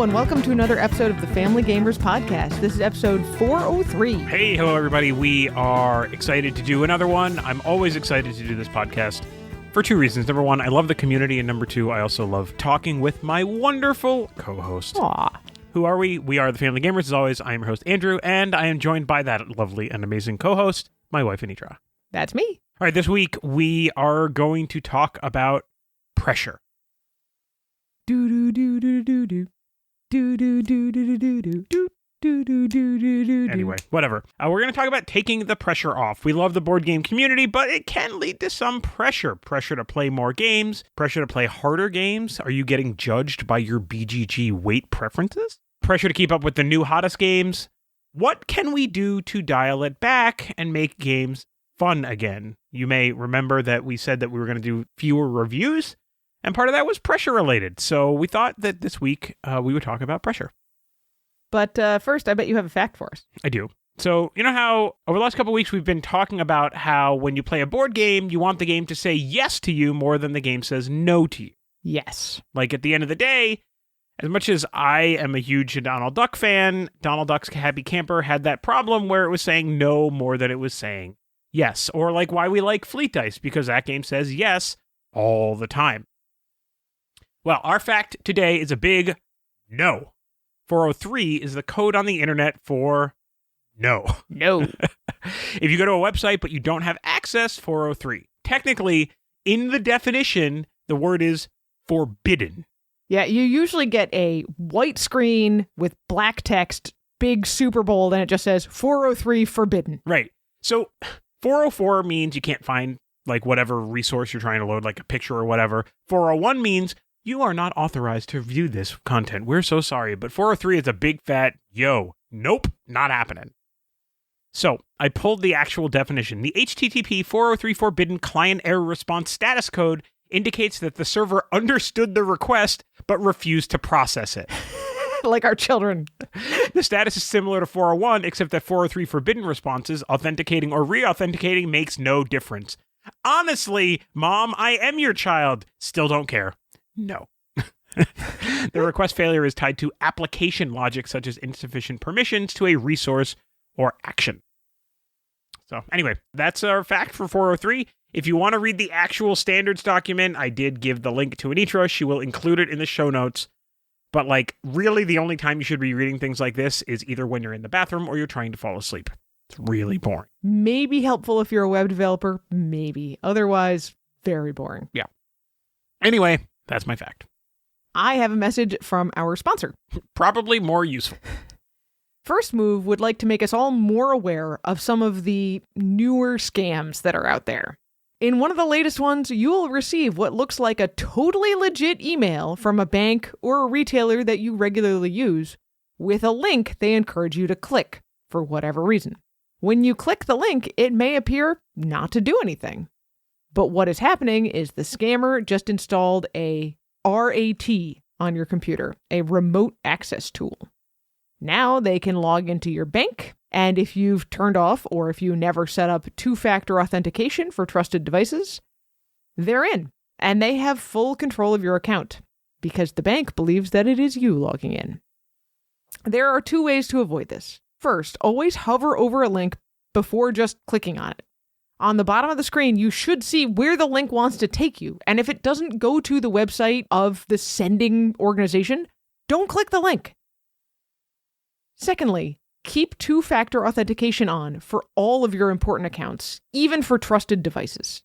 and welcome to another episode of the Family Gamers Podcast. This is episode 403. Hey, hello, everybody. We are excited to do another one. I'm always excited to do this podcast for two reasons. Number one, I love the community, and number two, I also love talking with my wonderful co-host. Aw. Who are we? We are the Family Gamers. As always, I am your host, Andrew, and I am joined by that lovely and amazing co-host, my wife, Anitra. That's me. All right, this week, we are going to talk about pressure. Anyway, whatever. We're going to talk about taking the pressure off. We love the board game community, but it can lead to some pressure. Pressure to play more games, pressure to play harder games. Are you getting judged by your BGG weight preferences? Pressure to keep up with the new hottest games. What can we do to dial it back and make games fun again? You may remember that we said that we were going to do fewer reviews, and part of that was pressure related. So we thought that this week we would talk about pressure. But first, I bet you have a fact for us. I do. So you know how over the last couple of weeks we've been talking about how when you play a board game, you want the game to say yes to you more than the game says no to you. Yes. Like at the end of the day, as much as I am a huge Donald Duck fan, Donald Duck's Happy Camper had that problem where it was saying no more than it was saying yes. Or like why we like Fleet Dice, because that game says yes all the time. Well, our fact today is a big no. 403 is the code on the internet for no. No. If you go to a website but you don't have access, 403. Technically, in the definition, the word is forbidden. Yeah, you usually get a white screen with black text, big super bold, and it just says 403 forbidden. Right. So 404 means you can't find like whatever resource you're trying to load, like a picture or whatever. 401 means you are not authorized to view this content. We're so sorry. But 403 is a big fat, yo, nope, not happening. So I pulled the actual definition. The HTTP 403 forbidden client error response status code indicates that the server understood the request but refused to process it. Like our children. The status is similar to 401, except that 403 forbidden responses, authenticating or re-authenticating, makes no difference. Honestly, Mom, I am your child. Still don't care. No. The request failure is tied to application logic, such as insufficient permissions to a resource or action. So anyway, that's our fact for 403. If you want to read the actual standards document, I did give the link to Anitra. She will include it in the show notes. But like, really, the only time you should be reading things like this is either when you're in the bathroom or you're trying to fall asleep. It's really boring. Maybe helpful if you're a web developer. Maybe. Otherwise, very boring. Yeah. Anyway, that's my fact. I have a message from our sponsor. Probably more useful. First Move would like to make us all more aware of some of the newer scams that are out there. In one of the latest ones, you will receive what looks like a totally legit email from a bank or a retailer that you regularly use with a link they encourage you to click for whatever reason. When you click the link, it may appear not to do anything. But what is happening is the scammer just installed a RAT on your computer, a remote access tool. Now they can log into your bank, and if you've turned off or if you never set up two-factor authentication for trusted devices, they're in, and they have full control of your account because the bank believes that it is you logging in. There are two ways to avoid this. First, always hover over a link before just clicking on it. On the bottom of the screen, you should see where the link wants to take you. And if it doesn't go to the website of the sending organization, don't click the link. Secondly, keep two-factor authentication on for all of your important accounts, even for trusted devices.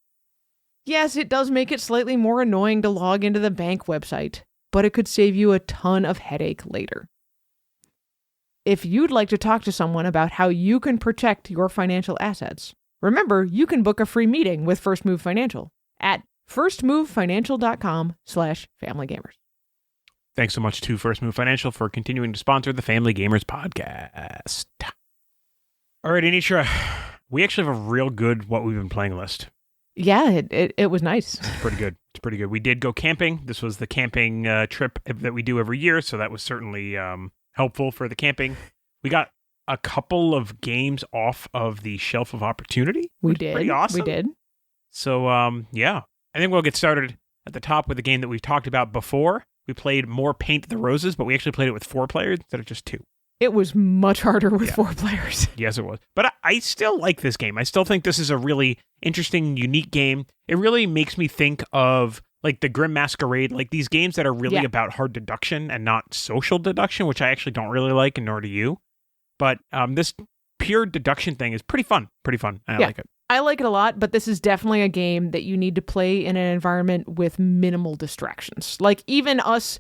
Yes, it does make it slightly more annoying to log into the bank website, but it could save you a ton of headache later. If you'd like to talk to someone about how you can protect your financial assets, remember, you can book a free meeting with First Move Financial at firstmovefinancial.com/familygamers. Thanks so much to First Move Financial for continuing to sponsor the Family Gamers Podcast. All right, Anitra, we actually have a real good what we've been playing list. Yeah, it was nice. It's pretty good. It's pretty good. We did go camping. This was the camping trip that we do every year, so that was certainly helpful for the camping. We got a couple of games off of the Shelf of Opportunity. We did. Pretty awesome. We did. So, yeah. I think we'll get started at the top with a game that we've talked about before. we played more Paint the Roses, but we actually played it with 4 players instead of just 2. It was much harder with 4 players. Yes, it was. But I still like this game. I still think this is a really interesting, unique game. It really makes me think of like the Grim Masquerade, like these games that are really about hard deduction and not social deduction, which I actually don't really like, and nor do you. But this pure deduction thing is pretty fun. I like it. I like it a lot, but this is definitely a game that you need to play in an environment with minimal distractions. Like even us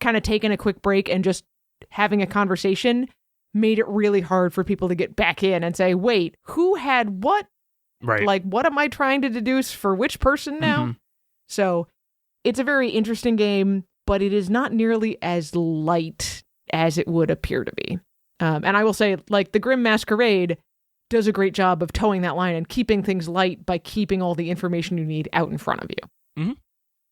kind of taking a quick break and just having a conversation made it really hard for people to get back in and say, wait, who had what? Right. Like, what am I trying to deduce for which person now? Mm-hmm. So it's a very interesting game, but it is not nearly as light as it would appear to be. And I will say, like, the Grim Masquerade does a great job of towing that line and keeping things light by keeping all the information you need out in front of you. Mm-hmm.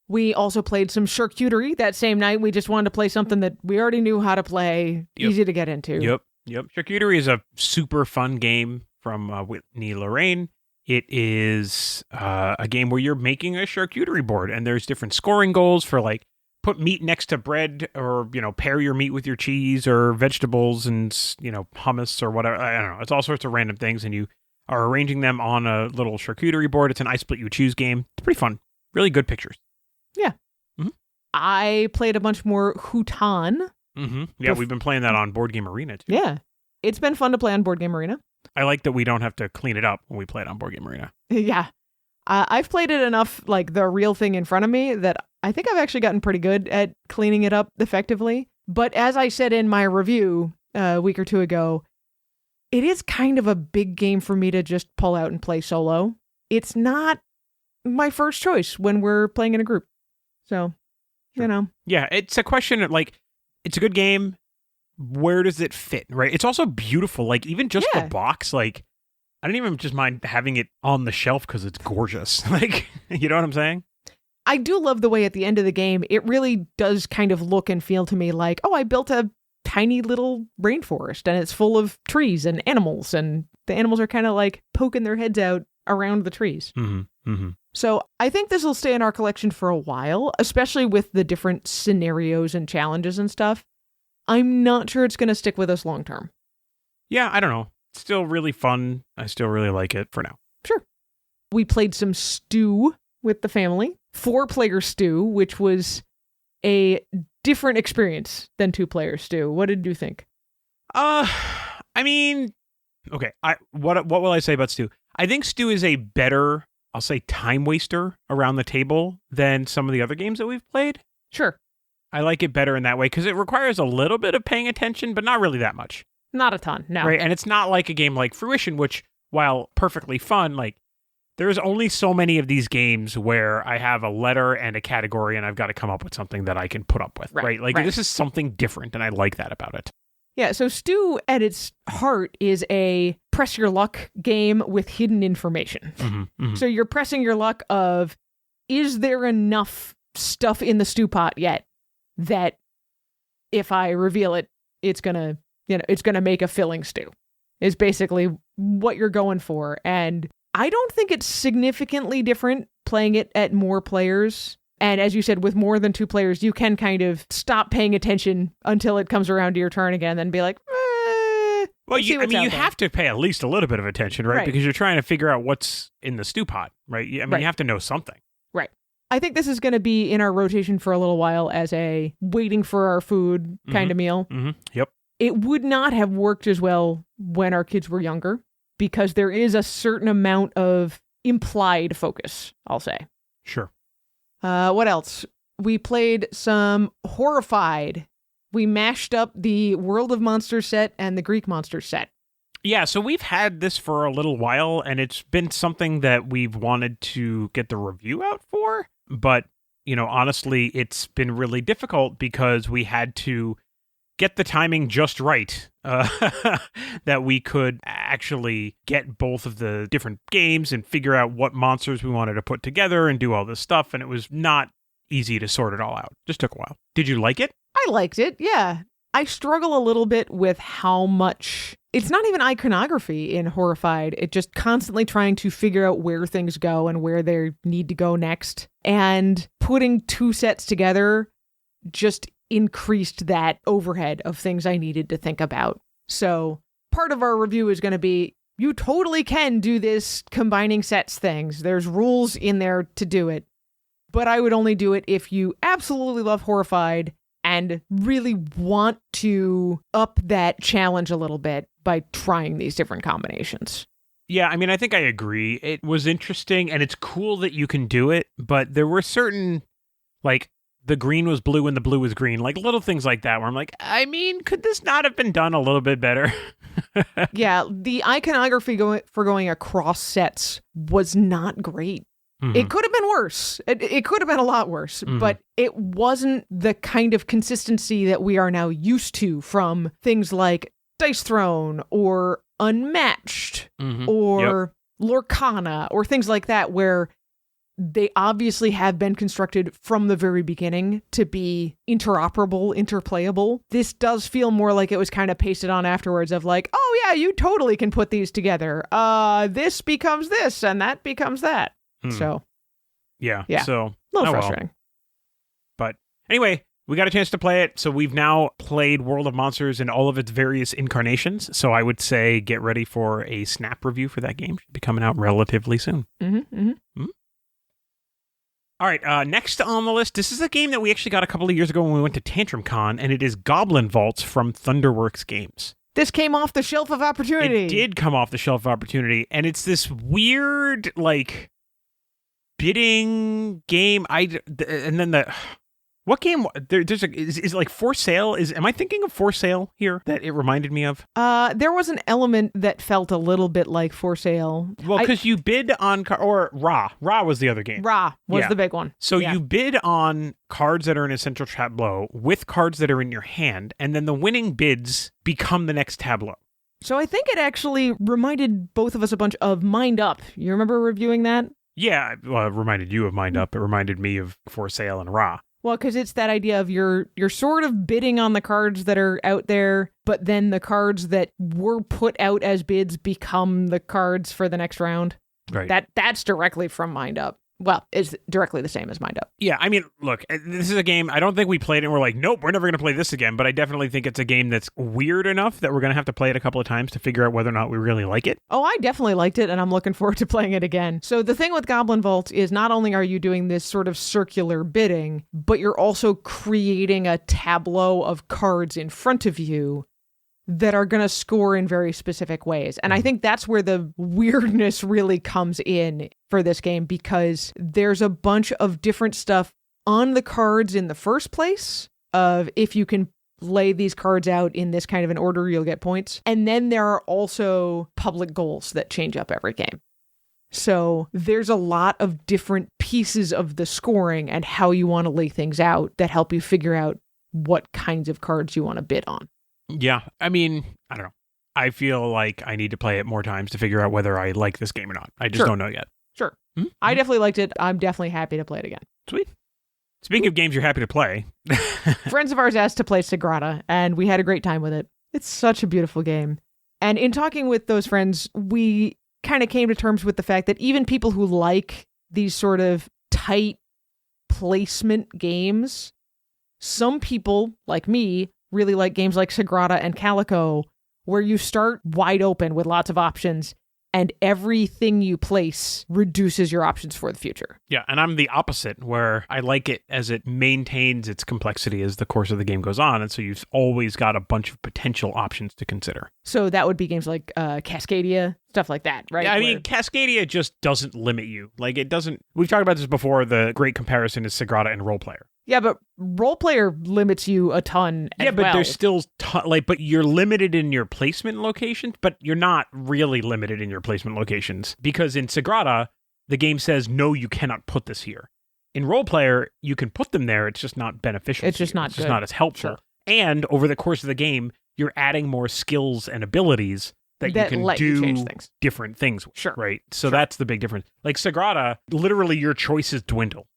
We also played some charcuterie that same night. We just wanted to play something that we already knew how to play, easy to get into. Yep. Charcuterie is a super fun game from Whitney Lorraine. It is a game where you're making a charcuterie board, and there's different scoring goals for like put meat next to bread, or pair your meat with your cheese or vegetables and hummus or whatever. I don't know. It's all sorts of random things, and you are arranging them on a little charcuterie board. It's an I Split You Choose game. It's pretty fun. Really good pictures. Yeah. Mm-hmm. I played a bunch more Hutan. Mm-hmm. Yeah, we've been playing that on Board Game Arena too. Yeah. It's been fun to play on Board Game Arena. I like that we don't have to clean it up when we play it on Board Game Arena. Yeah. I've played it enough, like the real thing in front of me, that I think I've actually gotten pretty good at cleaning it up effectively. But as I said in my review a week or two ago, it is kind of a big game for me to just pull out and play solo. It's not my first choice when we're playing in a group. So, Yeah, it's a question of like, it's a good game. Where does it fit, right? It's also beautiful. Like, even just the box, like, I don't even just mind having it on the shelf because it's gorgeous. Like, you know what I'm saying? I do love the way at the end of the game, it really does kind of look and feel to me like, oh, I built a tiny little rainforest and it's full of trees and animals, and the animals are kind of like poking their heads out around the trees. Mm-hmm. Mm-hmm. So I think this will stay in our collection for a while, especially with the different scenarios and challenges and stuff. I'm not sure it's going to stick with us long term. Yeah, I don't know. It's still really fun. I still really like it for now. Sure. We played some Stew with the family. 4-player Stew, which was a different experience than 2-player Stew. What did you think? I mean, okay. What will I say about Stew? I think Stew is a better, I'll say, time waster around the table than some of the other games that we've played. Sure. I like it better in that way because it requires a little bit of paying attention, but not really that much. Not a ton, no. Right, and it's not like a game like Fruition, which, while perfectly fun, like, there's only so many of these games where I have a letter and a category and I've got to come up with something that I can put up with, right? Like, this is something different, and I like that about it. Yeah, so Stew, at its heart, is a press your luck game with hidden information. Mm-hmm, mm-hmm. So you're pressing your luck of, is there enough stuff in the stew pot yet that if I reveal it, it's gonna make a filling stew, is basically what you're going for. And I don't think it's significantly different playing it at more players. And as you said, with more than 2 players, you can kind of stop paying attention until it comes around to your turn again, then be like, well, you have to pay at least a little bit of attention, right? Because you're trying to figure out what's in the stew pot, right? I mean, you have to know something. Right. I think this is going to be in our rotation for a little while as a waiting for our food kind of meal. Mm-hmm. Yep. It would not have worked as well when our kids were younger because there is a certain amount of implied focus, I'll say. Sure. What else? We played some Horrified. We mashed up the World of Monsters set and the Greek Monsters set. Yeah, so we've had this for a little while, and it's been something that we've wanted to get the review out for. But, honestly, it's been really difficult because we had to get the timing just right that we could actually get both of the different games and figure out what monsters we wanted to put together and do all this stuff. And it was not easy to sort it all out. Just took a while. Did you like it? I liked it, yeah. I struggle a little bit with how much... It's not even iconography in Horrified. It's just constantly trying to figure out where things go and where they need to go next. And putting 2 sets together just increased that overhead of things I needed to think about. So part of our review is going to be, you totally can do this combining sets things. There's rules in there to do it. But I would only do it if you absolutely love Horrified and really want to up that challenge a little bit by trying these different combinations. Yeah, I mean, I think I agree. It was interesting, and it's cool that you can do it, but there were certain, like, the green was blue and the blue was green, like little things like that, where I'm like, I mean, could this not have been done a little bit better? Yeah, the iconography for going across sets was not great. Mm-hmm. It could have been worse. It could have been a lot worse, but it wasn't the kind of consistency that we are now used to from things like Dice Throne or Unmatched or Lorcana or things like that, where they obviously have been constructed from the very beginning to be interoperable, interplayable. This does feel more like it was kind of pasted on afterwards of like, oh yeah, you totally can put these together. This becomes this and that becomes that. So, yeah. So, a little frustrating. But anyway, we got a chance to play it. So we've now played World of Monsters in all of its various incarnations. So I would say get ready for a snap review for that game. Should be coming out relatively soon. All right, next on the list, this is a game that we actually got a couple of years ago when we went to Tantrum Con, and it is Goblin Vaults from Thunderworks Games. This came off the shelf of opportunity. It did come off the shelf of opportunity, and it's this weird, like, bidding game. And then what game? There's is it like For Sale? Am I thinking of For Sale here that it reminded me of? There was an element that felt a little bit like For Sale. Well, because you bid on or Ra. Ra was the other game. Ra was the big one. So you bid on cards that are in a central tableau with cards that are in your hand, and then the winning bids become the next tableau. So I think it actually reminded both of us a bunch of Mind Up. You remember reviewing that? Yeah, well, it reminded you of Mind Up. It reminded me of For Sale and Ra. Well, because it's that idea of you're sort of bidding on the cards that are out there, but then the cards that were put out as bids become the cards for the next round. Right. That's directly from Mind Up. Well, it's directly the same as Mind Up. Yeah, I mean, look, this is a game, I don't think we played it and we're like, nope, we're never going to play this again, but I definitely think it's a game that's weird enough that we're going to have to play it a couple of times to figure out whether or not we really like it. Oh, I definitely liked it, and I'm looking forward to playing it again. So the thing with Goblin Vault is not only are you doing this sort of circular bidding, but you're also creating a tableau of cards in front of you that are going to score in very specific ways. And I think that's where the weirdness really comes in for this game, because there's a bunch of different stuff on the cards in the first place of if you can lay these cards out in this kind of an order, you'll get points. And then there are also public goals that change up every game. So there's a lot of different pieces of the scoring and how you want to lay things out that help you figure out what kinds of cards you want to bid on. Yeah, I mean, I don't know. I feel like I need to play it more times to figure out whether I like this game or not. I just don't know yet. Sure. I definitely liked it. I'm definitely happy to play it again. Sweet. Speaking of games you're happy to play. Friends of ours asked to play Sagrada, and we had a great time with it. It's such a beautiful game. And in talking with those friends, we kind of came to terms with the fact that even people who like these sort of tight placement games, some people, like me, really like games like Sagrada and Calico, where you start wide open with lots of options, and everything you place reduces your options for the future. Yeah, and I'm the opposite, where I like it as it maintains its complexity as the course of the game goes on, and so you've always got a bunch of potential options to consider. So that would be games like Cascadia, stuff like that, right? Yeah, I mean, Cascadia just doesn't limit you. Like, it doesn't... We've talked about this before, the great comparison is Sagrada and Role Player. Yeah, but Role Player limits you a ton as but well. There's still but you're limited in your placement locations, but you're not really limited in your placement locations, because in Sagrada, the game says, no, you cannot put this here. In Role Player, you can put them there, it's just not beneficial. It's just not It's just not as helpful. Sure. And over the course of the game, you're adding more skills and abilities that you can do different things with, sure. Right? So that's the big difference. Like Sagrada, literally your choices dwindle.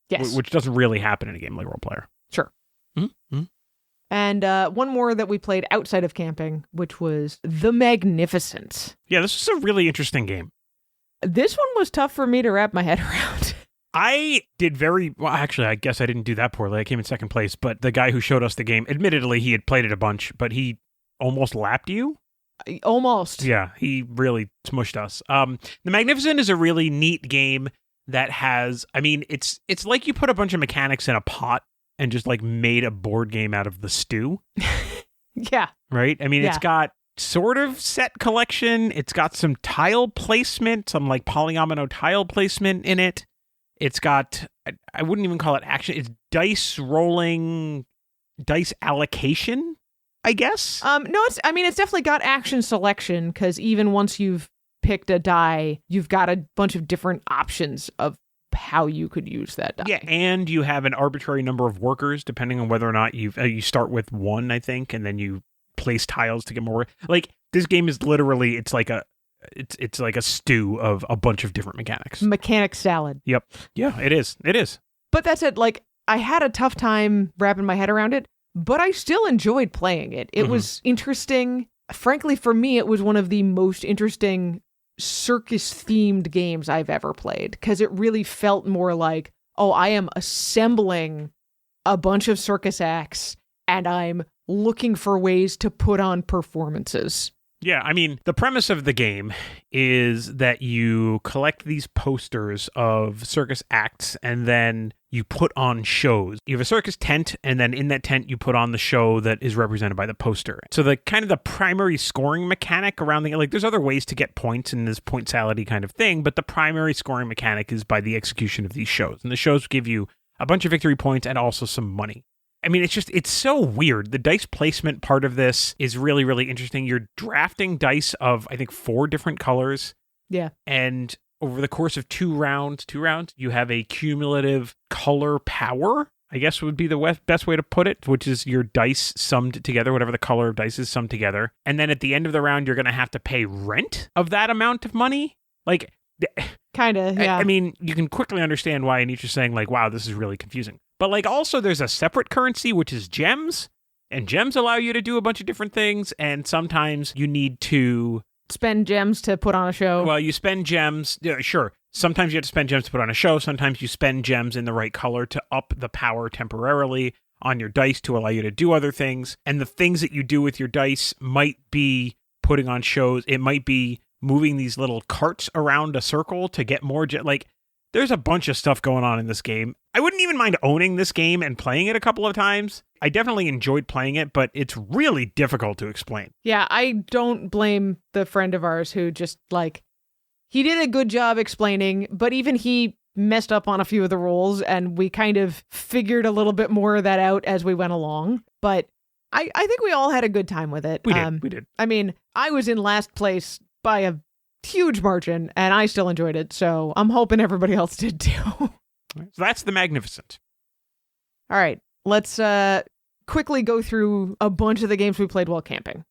Yes. Which doesn't really happen in a game like Role Player. Sure. Mm-hmm. And one more that we played outside of camping, which was The Magnificent. Yeah, this was a really interesting game. This one was tough for me to wrap my head around. I did very well. Actually, I guess I didn't do that poorly. I came in second place, but the guy who showed us the game, admittedly, he had played it a bunch, but he almost lapped you. Almost. Yeah, he really smushed us. The Magnificent is a really neat game that has, I mean, it's like you put a bunch of mechanics in a pot and just like made a board game out of the stew. Yeah. Right? I mean, Yeah. it's got sort of set collection. It's got some tile placement, some like polyomino tile placement in it. It's got, I wouldn't even call it action. It's dice rolling, dice allocation, I guess. No, it's definitely got action selection, because even once you've picked a die, you've got a bunch of different options of how you could use that die. Yeah, and you have an arbitrary number of workers depending on whether or not you start with one, I think, and then you place tiles to get more. Like, this game is literally, it's like a stew of a bunch of different mechanics. Mechanic salad. Yep. Yeah, it is. It is. But that said, like, I had a tough time wrapping my head around it, but I still enjoyed playing it. It was interesting. Frankly, for me, it was one of the most interesting circus-themed games I've ever played, because it really felt more like, oh, I am assembling a bunch of circus acts, and I'm looking for ways to put on performances. Yeah, I mean, the premise of the game is that you collect these posters of circus acts and then you put on shows. You have a circus tent, and then in that tent you put on the show that is represented by the poster. So the kind of the primary scoring mechanic around the, like, there's other ways to get points in this point salad-y kind of thing, but the primary scoring mechanic is by the execution of these shows. And the shows give you a bunch of victory points and also some money. I mean, it's so weird. The dice placement part of this is really, really interesting. You're drafting dice of, I think, 4 different colors. Yeah. And over the course of two rounds, you have a cumulative color power, I guess would be the best way to put it, which is your dice summed together, whatever the color of dice is summed together. And then at the end of the round, you're going to have to pay rent of that amount of money. Like, kind of, yeah. I mean, you can quickly understand why Nietzsche's saying, like, wow, this is really confusing. But, like, also there's a separate currency, which is gems, and gems allow you to do a bunch of different things, and sometimes you need to spend gems to put on a show. Well, you spend gems, yeah, sure. Sometimes you have to spend gems to put on a show. Sometimes you spend gems in the right color to up the power temporarily on your dice to allow you to do other things. And the things that you do with your dice might be putting on shows. It might be moving these little carts around a circle to get more like, there's a bunch of stuff going on in this game. I wouldn't even mind owning this game and playing it a couple of times. I definitely enjoyed playing it, but it's really difficult to explain. Yeah, I don't blame the friend of ours who just, like, he did a good job explaining, but even he messed up on a few of the rules, and we kind of figured a little bit more of that out as we went along. But I think we all had a good time with it. We did. I mean, I was in last place by a huge margin, and I still enjoyed it, so I'm hoping everybody else did too. So that's the Magnificent. All right, let's quickly go through a bunch of the games we played while camping.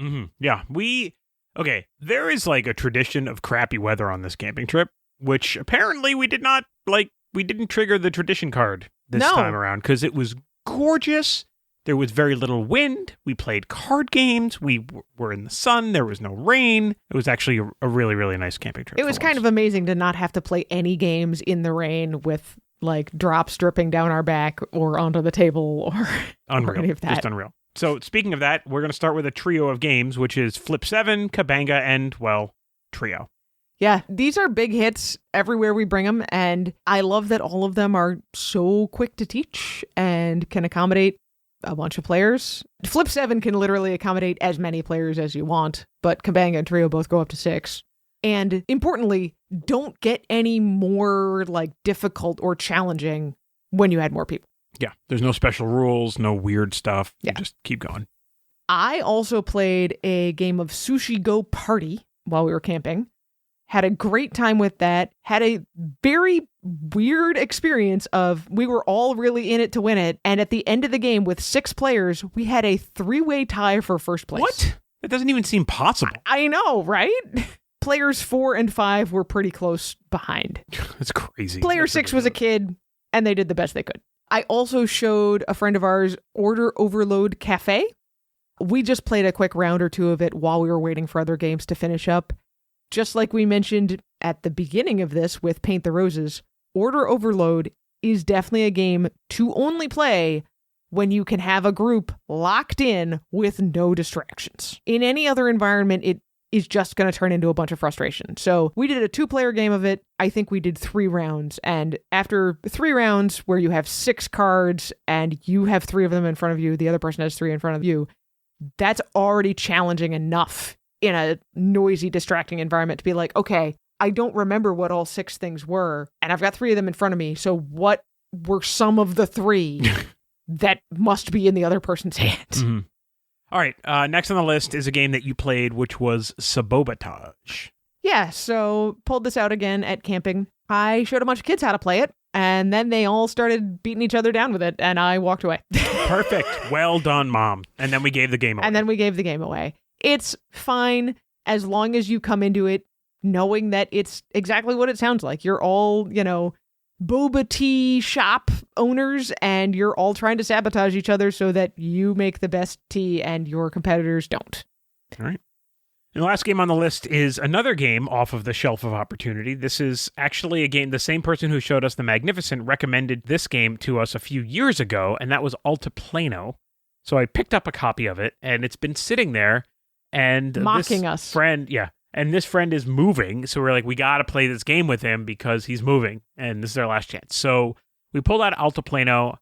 Mm-hmm. Yeah, there is like a tradition of crappy weather on this camping trip, which apparently we didn't trigger the tradition card this time around, because it was gorgeous. There was very little wind. We played card games. We were in the sun. There was no rain. It was actually a really, really nice camping trip. It was kind of amazing to not have to play any games in the rain with, like, drops dripping down our back or onto the table or unreal. Any of that. Just unreal. So speaking of that, we're going to start with a trio of games, which is Flip 7, Kabanga, and, well, Trio. Yeah, these are big hits everywhere we bring them, and I love that all of them are so quick to teach and can accommodate a bunch of players. Flip 7 can literally accommodate as many players as you want, but Kabanga and Trio both go up to 6. And importantly, don't get any more, like, difficult or challenging when you add more people. Yeah, there's no special rules, no weird stuff. Yeah. Just keep going. I also played a game of Sushi Go Party while we were camping. Had a great time with that. Had a very weird experience of we were all really in it to win it. And at the end of the game with 6 players, we had a 3-way tie for first place. What? That doesn't even seem possible. I know, right? Players 4 and 5 were pretty close behind. That's crazy. Player 6 was a kid, and they did the best they could. I also showed a friend of ours Order Overload Cafe. We just played a quick round or two of it while we were waiting for other games to finish up. Just like we mentioned at the beginning of this with Paint the Roses, Order Overload is definitely a game to only play when you can have a group locked in with no distractions. In any other environment, it is just going to turn into a bunch of frustration. So we did a 2-player game of it. I think we did 3 rounds. And after 3 rounds where you have 6 cards and you have 3 of them in front of you, the other person has 3 in front of you, that's already challenging enough in a noisy, distracting environment to be like, okay, I don't remember what all 6 things were, and I've got 3 of them in front of me, so what were some of the 3 that must be in the other person's hands? Mm-hmm. All right, next on the list is a game that you played, which was Sabotage. Yeah, so pulled this out again at camping. I showed a bunch of kids how to play it, and then they all started beating each other down with it, and I walked away. Perfect. Well done, Mom. And then we gave the game away. It's fine as long as you come into it knowing that it's exactly what it sounds like. You're all, boba tea shop owners, and you're all trying to sabotage each other so that you make the best tea and your competitors don't. All right. And the last game on the list is another game off of the shelf of opportunity. This is actually a game, the same person who showed us The Magnificent recommended this game to us a few years ago, and that was Altiplano. So I picked up a copy of it, and it's been sitting there, and mocking us. And this friend is moving, so we're like, we got to play this game with him because he's moving, and this is our last chance. So we pulled out Altiplano,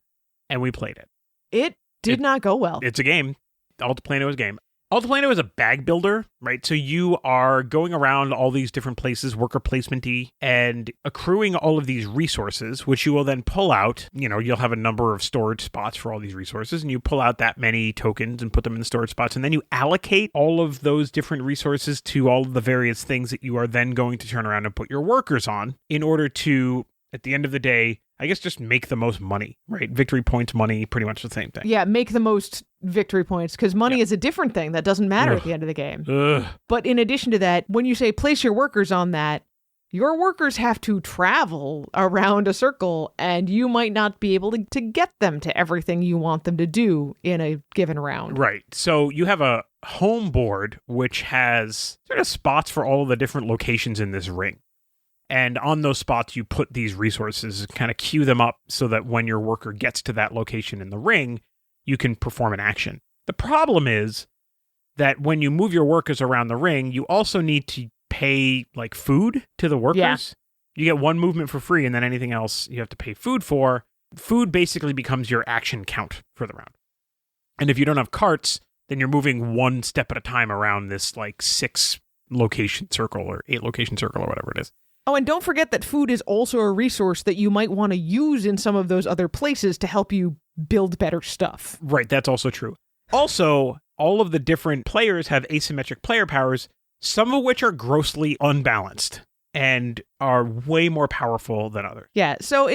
and we played it. It did not go well. It's a game. Altiplano is a game. Altiplano is a bag builder, right? So you are going around all these different places, worker placement-y, and accruing all of these resources, which you will then pull out. You'll have a number of storage spots for all these resources, and you pull out that many tokens and put them in the storage spots, and then you allocate all of those different resources to all of the various things that you are then going to turn around and put your workers on in order to, at the end of the day, I guess just make the most money, right? Victory points, money, pretty much the same thing. Yeah, make the most victory points, because money is a different thing that doesn't matter at the end of the game. But in addition to that, when you say place your workers on that, your workers have to travel around a circle, and you might not be able to get them to everything you want them to do in a given round. Right. So you have a home board, which has sort of spots for all of the different locations in this ring. And on those spots, you put these resources, kind of queue them up so that when your worker gets to that location in the ring, you can perform an action. The problem is that when you move your workers around the ring, you also need to pay like food to the workers. Yeah. You get 1 movement for free, and then anything else you have to pay food for. Food basically becomes your action count for the round. And if you don't have carts, then you're moving 1 step at a time around this like 6 location circle or 8 location circle or whatever it is. Oh, and don't forget that food is also a resource that you might want to use in some of those other places to help you build better stuff. Right, that's also true. Also, all of the different players have asymmetric player powers, some of which are grossly unbalanced and are way more powerful than others. Yeah, so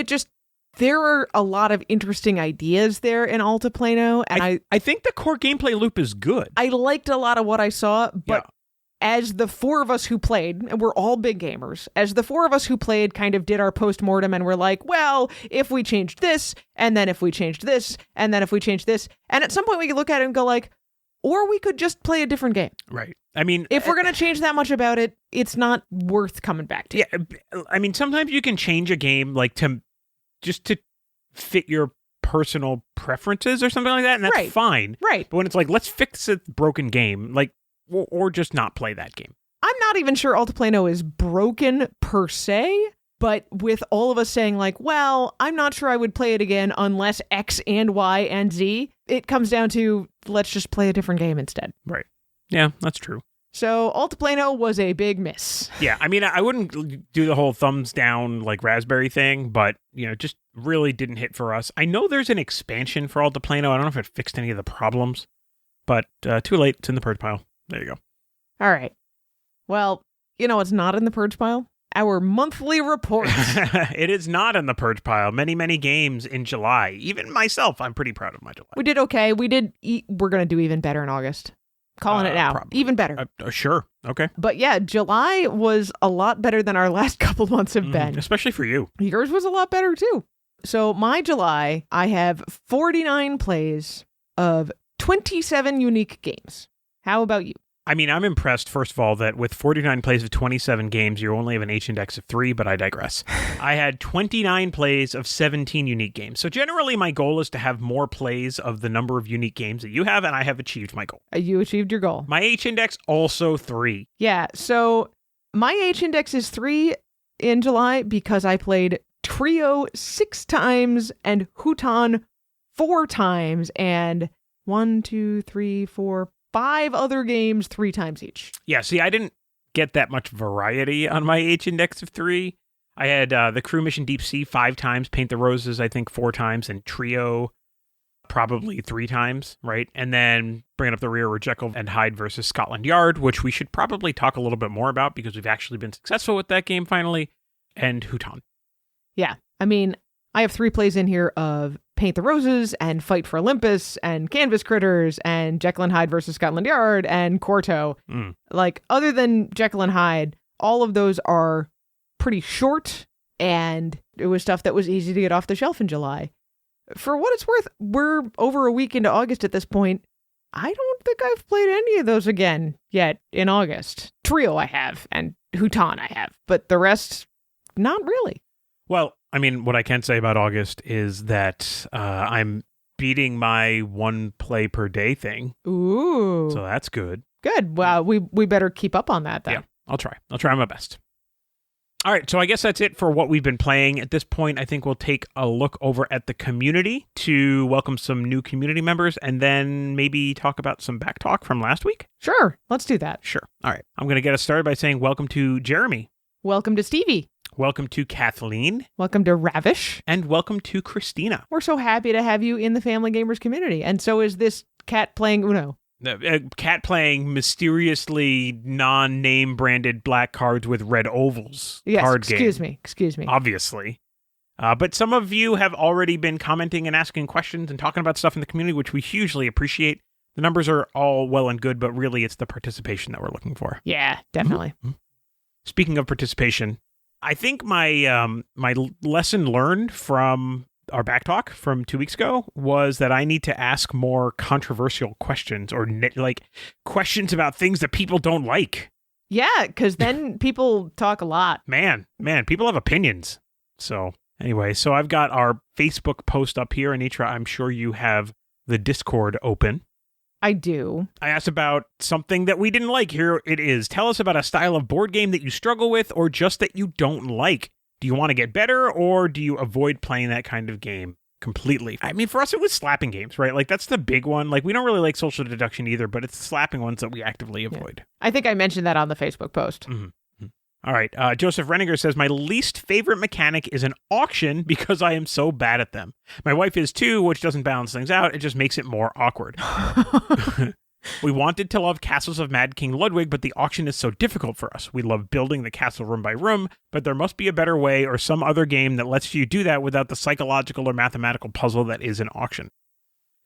there are a lot of interesting ideas there in Altiplano, and I think the core gameplay loop is good. I liked a lot of what I saw, but as the 4 of us who played, and we're all big gamers, as the 4 of us who played kind of did our post-mortem and we're like, well, if we changed this, and then if we changed this, and then if we changed this, and at some point we could look at it and go like, or we could just play a different game. Right. I mean, if we're going to change that much about it, it's not worth coming back to. Yeah. I mean, sometimes you can change a game like to fit your personal preferences or something like that, and that's fine. Right. But when it's like, let's fix a broken game, like, or just not play that game. I'm not even sure Altiplano is broken per se, but with all of us saying like, well, I'm not sure I would play it again unless X and Y and Z, it comes down to let's just play a different game instead. Right. Yeah, that's true. So Altiplano was a big miss. Yeah, I mean, I wouldn't do the whole thumbs down like raspberry thing, but, just really didn't hit for us. I know there's an expansion for Altiplano. I don't know if it fixed any of the problems, but too late. It's in the purge pile. There you go. All right. Well, it's not in the purge pile. Our monthly report. It is not in the purge pile. Many, many games in July. Even myself, I'm pretty proud of my July. We did okay. We're going to do even better in August. Calling it now. Probably. Even better. Sure. Okay. But yeah, July was a lot better than our last couple months have been. Especially for you. Yours was a lot better too. So my July, I have 49 plays of 27 unique games. How about you? I mean, I'm impressed, first of all, that with 49 plays of 27 games, you only have an H-index of 3, but I digress. I had 29 plays of 17 unique games. So generally, my goal is to have more plays of the number of unique games that you have, and I have achieved my goal. You achieved your goal. My H-index, also 3. Yeah, so my H-index is 3 in July because I played Trio 6 times and Hutan 4 times, and 5 other games 3 times each. Yeah, see, I didn't get that much variety on my H-index of 3. I had the Crew Mission Deep Sea 5 times, Paint the Roses, I think 4 times, and Trio probably 3 times, right? And then bringing up the rear were Jekyll and Hyde versus Scotland Yard, which we should probably talk a little bit more about because we've actually been successful with that game finally, and Hutan. Yeah, I mean, I have 3 plays in here of Paint the Roses and Fight for Olympus and Canvas Critters and Jekyll and Hyde versus Scotland Yard and Corto. Like, other than Jekyll and Hyde, all of those are pretty short, and it was stuff that was easy to get off the shelf in July. For what it's worth, we're over a week into August at this point. I don't think I've played any of those again yet in August. Trio I have, and Hutan I have, but the rest, not really. Well, I mean, what I can say about August is that I'm beating my 1 play per day thing. Ooh. So that's good. Good. Well, we better keep up on that then. Yeah, I'll try. I'll try my best. All right, so I guess that's it for what we've been playing. At this point, I think we'll take a look over at the community to welcome some new community members and then maybe talk about some back talk from last week. Sure. Let's do that. Sure. All right. I'm going to get us started by saying welcome to Jeremy. Welcome to Stevie. Welcome to Kathleen. Welcome to Ravish. And welcome to Christina. We're so happy to have you in the Family Gamers community. And so is this cat playing Uno. Cat playing mysteriously non-name branded black cards with red ovals. Yes, card game. Excuse me. Obviously. But some of you have already been commenting and asking questions and talking about stuff in the community, which we hugely appreciate. The numbers are all well and good, but really it's the participation that we're looking for. Yeah, definitely. Mm-hmm. Speaking of participation, I think my my lesson learned from our back talk from 2 weeks ago was that I need to ask more controversial questions or like questions about things that people don't like. Yeah, because then people talk a lot. Man, people have opinions. So anyway, so I've got our Facebook post up here. Anitra, I'm sure you have the Discord open. I do. I asked about something that we didn't like. Here it is. Tell us about a style of board game that you struggle with or just that you don't like. Do you want to get better or do you avoid playing that kind of game completely? I mean, for us, it was slapping games, right? Like, that's the big one. Like, we don't really like social deduction either, but it's the slapping ones that we actively avoid. Yeah. I think I mentioned that on the Facebook post. Mm-hmm. All right. Joseph Renninger says, my least favorite mechanic is an auction because I am so bad at them. My wife is too, which doesn't balance things out. It just makes it more awkward. We wanted to love Castles of Mad King Ludwig, but the auction is so difficult for us. We love building the castle room by room, but there must be a better way or some other game that lets you do that without the psychological or mathematical puzzle that is an auction.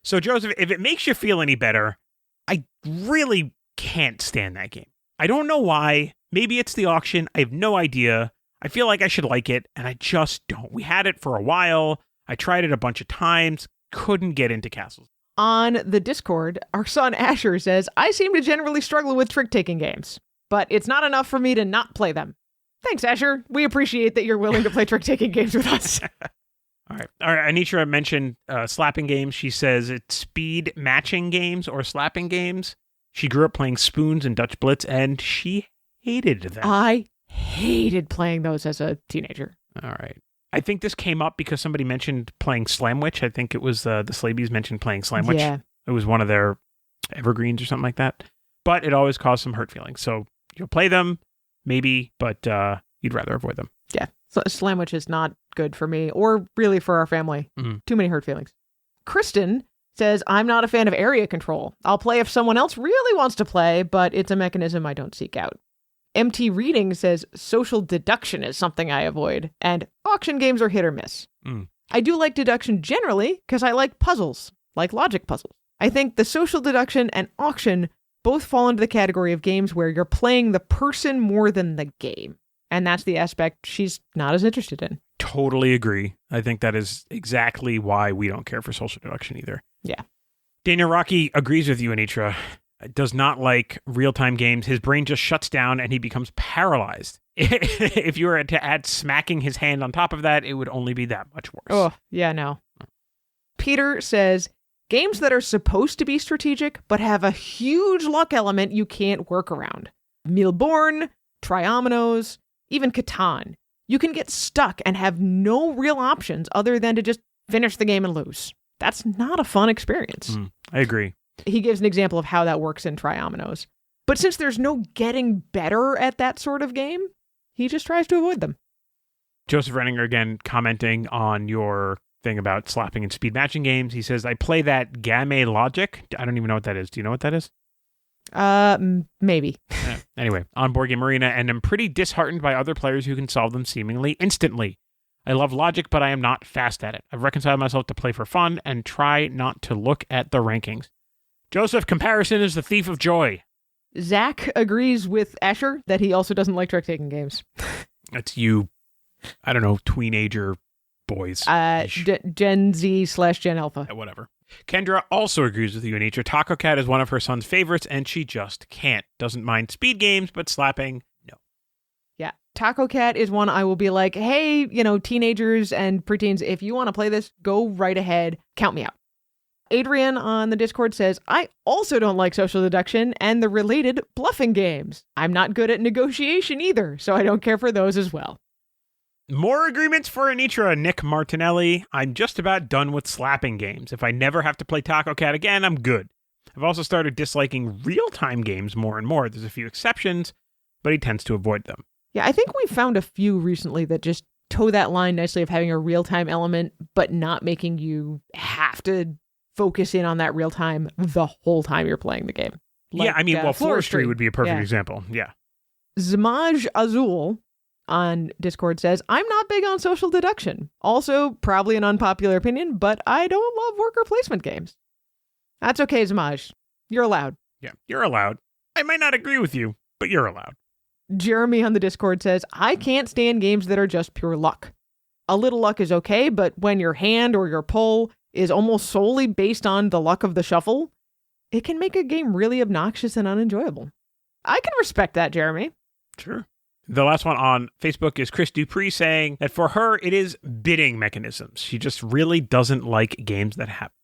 So, Joseph, if it makes you feel any better, I really can't stand that game. I don't know why. Maybe it's the auction. I have no idea. I feel like I should like it, and I just don't. We had it for a while. I tried it a bunch of times. Couldn't get into Castles. On the Discord, our son Asher says, I seem to generally struggle with trick-taking games, but it's not enough for me to not play them. Thanks, Asher. We appreciate that you're willing to play trick-taking games with us. All right. Anitra mentioned slapping games. She says it's speed matching games or slapping games. She grew up playing Spoons and Dutch Blitz, and she hated them. I hated playing those as a teenager. All right. I think this came up because somebody mentioned playing Slamwich. I think it was the Slabies mentioned playing Slamwich. Yeah. It was one of their evergreens or something like that. But it always caused some hurt feelings. So you'll play them, maybe, but you'd rather avoid them. Yeah. So Slamwich is not good for me or really for our family. Mm-hmm. Too many hurt feelings. Kristen says, I'm not a fan of area control. I'll play if someone else really wants to play, but it's a mechanism I don't seek out. MT Reading says social deduction is something I avoid, and auction games are hit or miss. I do like deduction generally because I like puzzles, like logic puzzles. I think the social deduction and auction both fall into the category of games where you're playing the person more than the game, and that's the aspect she's not as interested in. Totally agree. I think that is exactly why we don't care for social deduction either. Yeah. Daniel Rocky agrees with you, Anitra. does not like real-time games. His brain just shuts down and he becomes paralyzed. If you were to add smacking his hand on top of that, it would only be that much worse. Oh, yeah, no. Peter says, games that are supposed to be strategic but have a huge luck element you can't work around. Milborn, Triominoes, even Catan. You can get stuck and have no real options other than to just finish the game and lose. That's not a fun experience. I agree. He gives an example of how that works in Triominoes. But since there's no getting better at that sort of game, he just tries to avoid them. Joseph Renninger again commenting on your thing about slapping and speed matching games. He says, I play that Game Logic. I don't even know what that is. Do you know what that is? Maybe. Anyway, on Board Game Arena, and I'm pretty disheartened by other players who can solve them seemingly instantly. I love Logic, but I am not fast at it. I've reconciled myself to play for fun and try not to look at the rankings. Joseph, comparison is the thief of joy. Zach agrees with Asher that he also doesn't like trick-taking games. That's you, I don't know, tweenager boys. Gen Z/Gen Alpha. Whatever. Kendra also agrees with you in nature. Taco Cat is one of her son's favorites, and she just can't. Doesn't mind speed games, but slapping, no. Yeah. Taco Cat is one I will be like, hey, teenagers and preteens, if you want to play this, go right ahead. Count me out. Adrian on the Discord says, I also don't like social deduction and the related bluffing games. I'm not good at negotiation either, so I don't care for those as well. More agreements for Anitra, Nick Martinelli. I'm just about done with slapping games. If I never have to play Taco Cat again, I'm good. I've also started disliking real-time games more and more. There's a few exceptions, but he tends to avoid them. Yeah, I think we found a few recently that just toe that line nicely of having a real-time element, but not making you have to focus in on that real-time the whole time you're playing the game. Like, Floristry would be a perfect example. Yeah. Zamaj Azul on Discord says, I'm not big on social deduction. Also, probably an unpopular opinion, but I don't love worker placement games. That's okay, Zamaj. You're allowed. Yeah, you're allowed. I might not agree with you, but you're allowed. Jeremy on the Discord says, I can't stand games that are just pure luck. A little luck is okay, but when your hand or your pull is almost solely based on the luck of the shuffle, it can make a game really obnoxious and unenjoyable. I can respect that, Jeremy. Sure. The last one on Facebook is Chris Dupree saying that for her, it is bidding mechanisms. She just really doesn't like games that happen.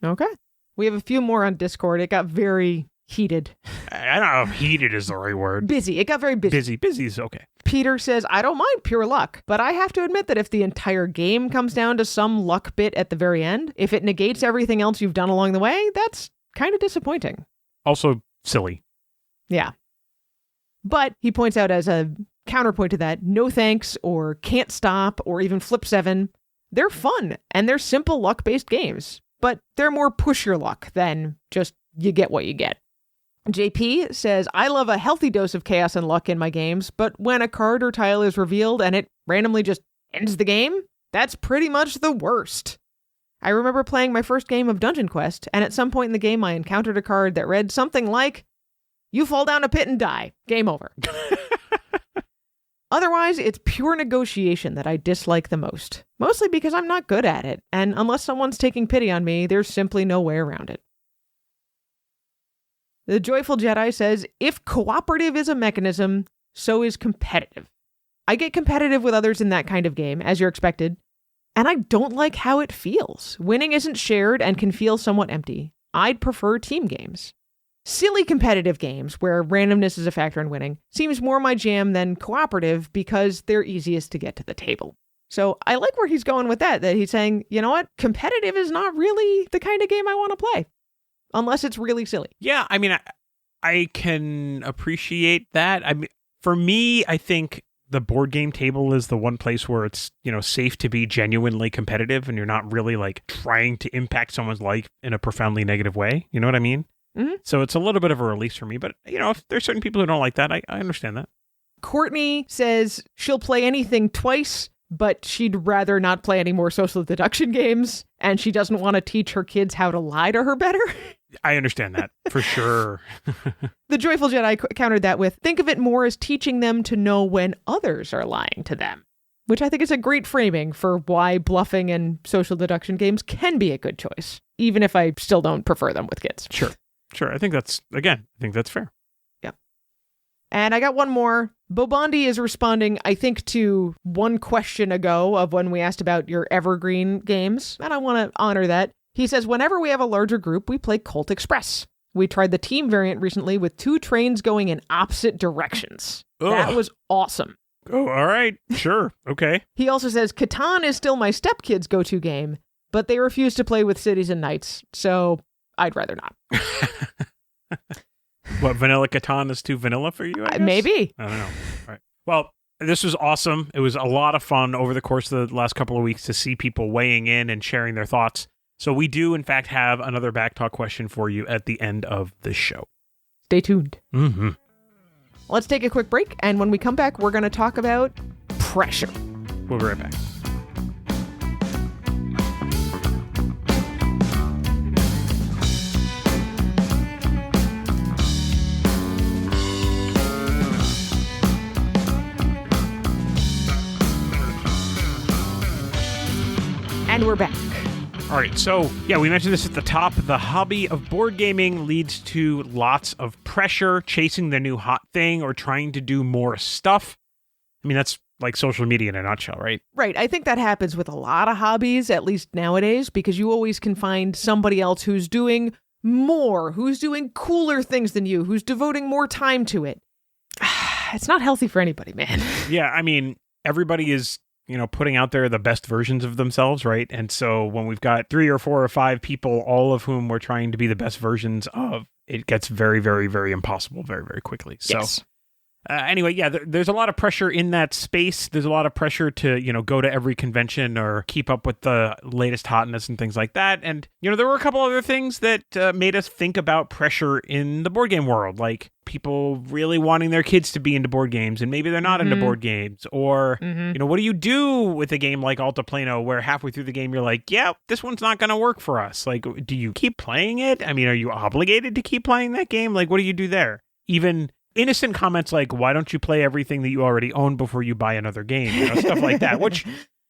Okay. We have a few more on Discord. It got very heated. I don't know if heated is the right word. Busy. It got very busy. Busy is okay. Peter says, I don't mind pure luck, but I have to admit that if the entire game comes down to some luck bit at the very end, if it negates everything else you've done along the way, that's kind of disappointing. Also silly. Yeah. But he points out as a counterpoint to that, No Thanks or Can't Stop or even Flip 7, they're fun and they're simple luck-based games, but they're more push your luck than just you get what you get. JP says, I love a healthy dose of chaos and luck in my games, but when a card or tile is revealed and it randomly just ends the game, that's pretty much the worst. I remember playing my first game of Dungeon Quest, and at some point in the game I encountered a card that read something like, you fall down a pit and die. Game over. Otherwise, it's pure negotiation that I dislike the most. Mostly because I'm not good at it, and unless someone's taking pity on me, there's simply no way around it. The Joyful Jedi says, if cooperative is a mechanism, so is competitive. I get competitive with others in that kind of game, as you're expected, and I don't like how it feels. Winning isn't shared and can feel somewhat empty. I'd prefer team games. Silly competitive games, where randomness is a factor in winning, seems more my jam than cooperative because they're easiest to get to the table. So I like where he's going with that he's saying, you know what, competitive is not really the kind of game I want to play, unless it's really silly. Yeah, I mean, I can appreciate that. I mean, for me, I think the board game table is the one place where it's, safe to be genuinely competitive and you're not really like trying to impact someone's life in a profoundly negative way. You know what I mean? Mm-hmm. So it's a little bit of a release for me, but if there's certain people who don't like that, I understand that. Courtney says she'll play anything twice, but she'd rather not play any more social deduction games, and she doesn't want to teach her kids how to lie to her better. I understand that, for sure. The Joyful Jedi countered that with, think of it more as teaching them to know when others are lying to them, which I think is a great framing for why bluffing and social deduction games can be a good choice, even if I still don't prefer them with kids. Sure. Sure. I think that's fair. Yep. And I got one more. Bobondi is responding, I think, to one question ago of when we asked about your evergreen games, and I want to honor that. He says, whenever we have a larger group, we play Colt Express. We tried the team variant recently with 2 trains going in opposite directions. Ugh. That was awesome. Oh, all right. Sure. Okay. He also says, Catan is still my stepkids' go-to game, but they refuse to play with cities and knights, so I'd rather not. What, vanilla Catan is too vanilla for you, I guess? Maybe. I don't know. All right. Well, this was awesome. It was a lot of fun over the course of the last couple of weeks to see people weighing in and sharing their thoughts. So we do, in fact, have another Backtalk question for you at the end of the show. Stay tuned. Mm-hmm. Let's take a quick break, and when we come back, we're going to talk about pressure. We'll be right back. And we're back. All right, so yeah, we mentioned this at the top. The hobby of board gaming leads to lots of pressure, chasing the new hot thing or trying to do more stuff. I mean, that's like social media in a nutshell, right? Right. I think that happens with a lot of hobbies, at least nowadays, because you always can find somebody else who's doing more, who's doing cooler things than you, who's devoting more time to it. It's not healthy for anybody, man. Yeah, I mean, everybody is, putting out there the best versions of themselves, right? And so when we've got 3 or 4 or 5 people, all of whom we're trying to be the best versions of, it gets very, very, very impossible very, very quickly. So Yes. Anyway, yeah, there's a lot of pressure in that space. There's a lot of pressure to, go to every convention or keep up with the latest hotness and things like that. And, there were a couple other things that made us think about pressure in the board game world, like people really wanting their kids to be into board games and maybe they're not into board games. Or, what do you do with a game like Altiplano where halfway through the game you're like, yeah, this one's not going to work for us. Like, do you keep playing it? I mean, are you obligated to keep playing that game? Like, what do you do there? Even innocent comments like, why don't you play everything that you already own before you buy another game? Stuff like that, which,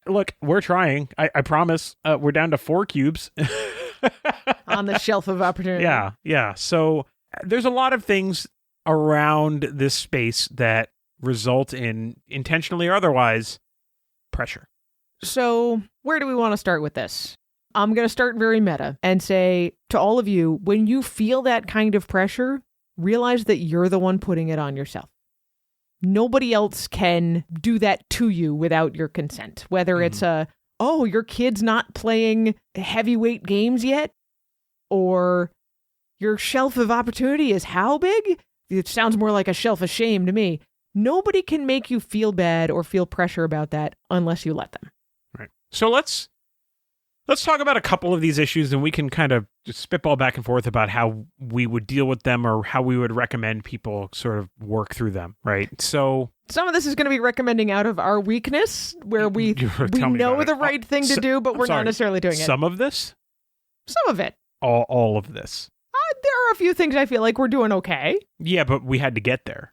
look, we're trying. I promise. We're down to 4 cubes. On the shelf of opportunity. Yeah. So there's a lot of things around this space that result in, intentionally or otherwise, pressure. So where do we want to start with this? I'm going to start very meta and say to all of you, when you feel that kind of pressure, realize that you're the one putting it on yourself. Nobody else can do that to you without your consent. Whether it's your kid's not playing heavyweight games yet, or your shelf of opportunity is how big? It sounds more like a shelf of shame to me. Nobody can make you feel bad or feel pressure about that unless you let them. Right. So let's talk about a couple of these issues, and we can kind of just spitball back and forth about how we would deal with them or how we would recommend people sort of work through them, right? So some of this is going to be recommending out of our weakness, where we know the right thing to do, but we're not necessarily doing it. Some of this? Some of it. All of this. There are a few things I feel like we're doing okay. Yeah, but we had to get there.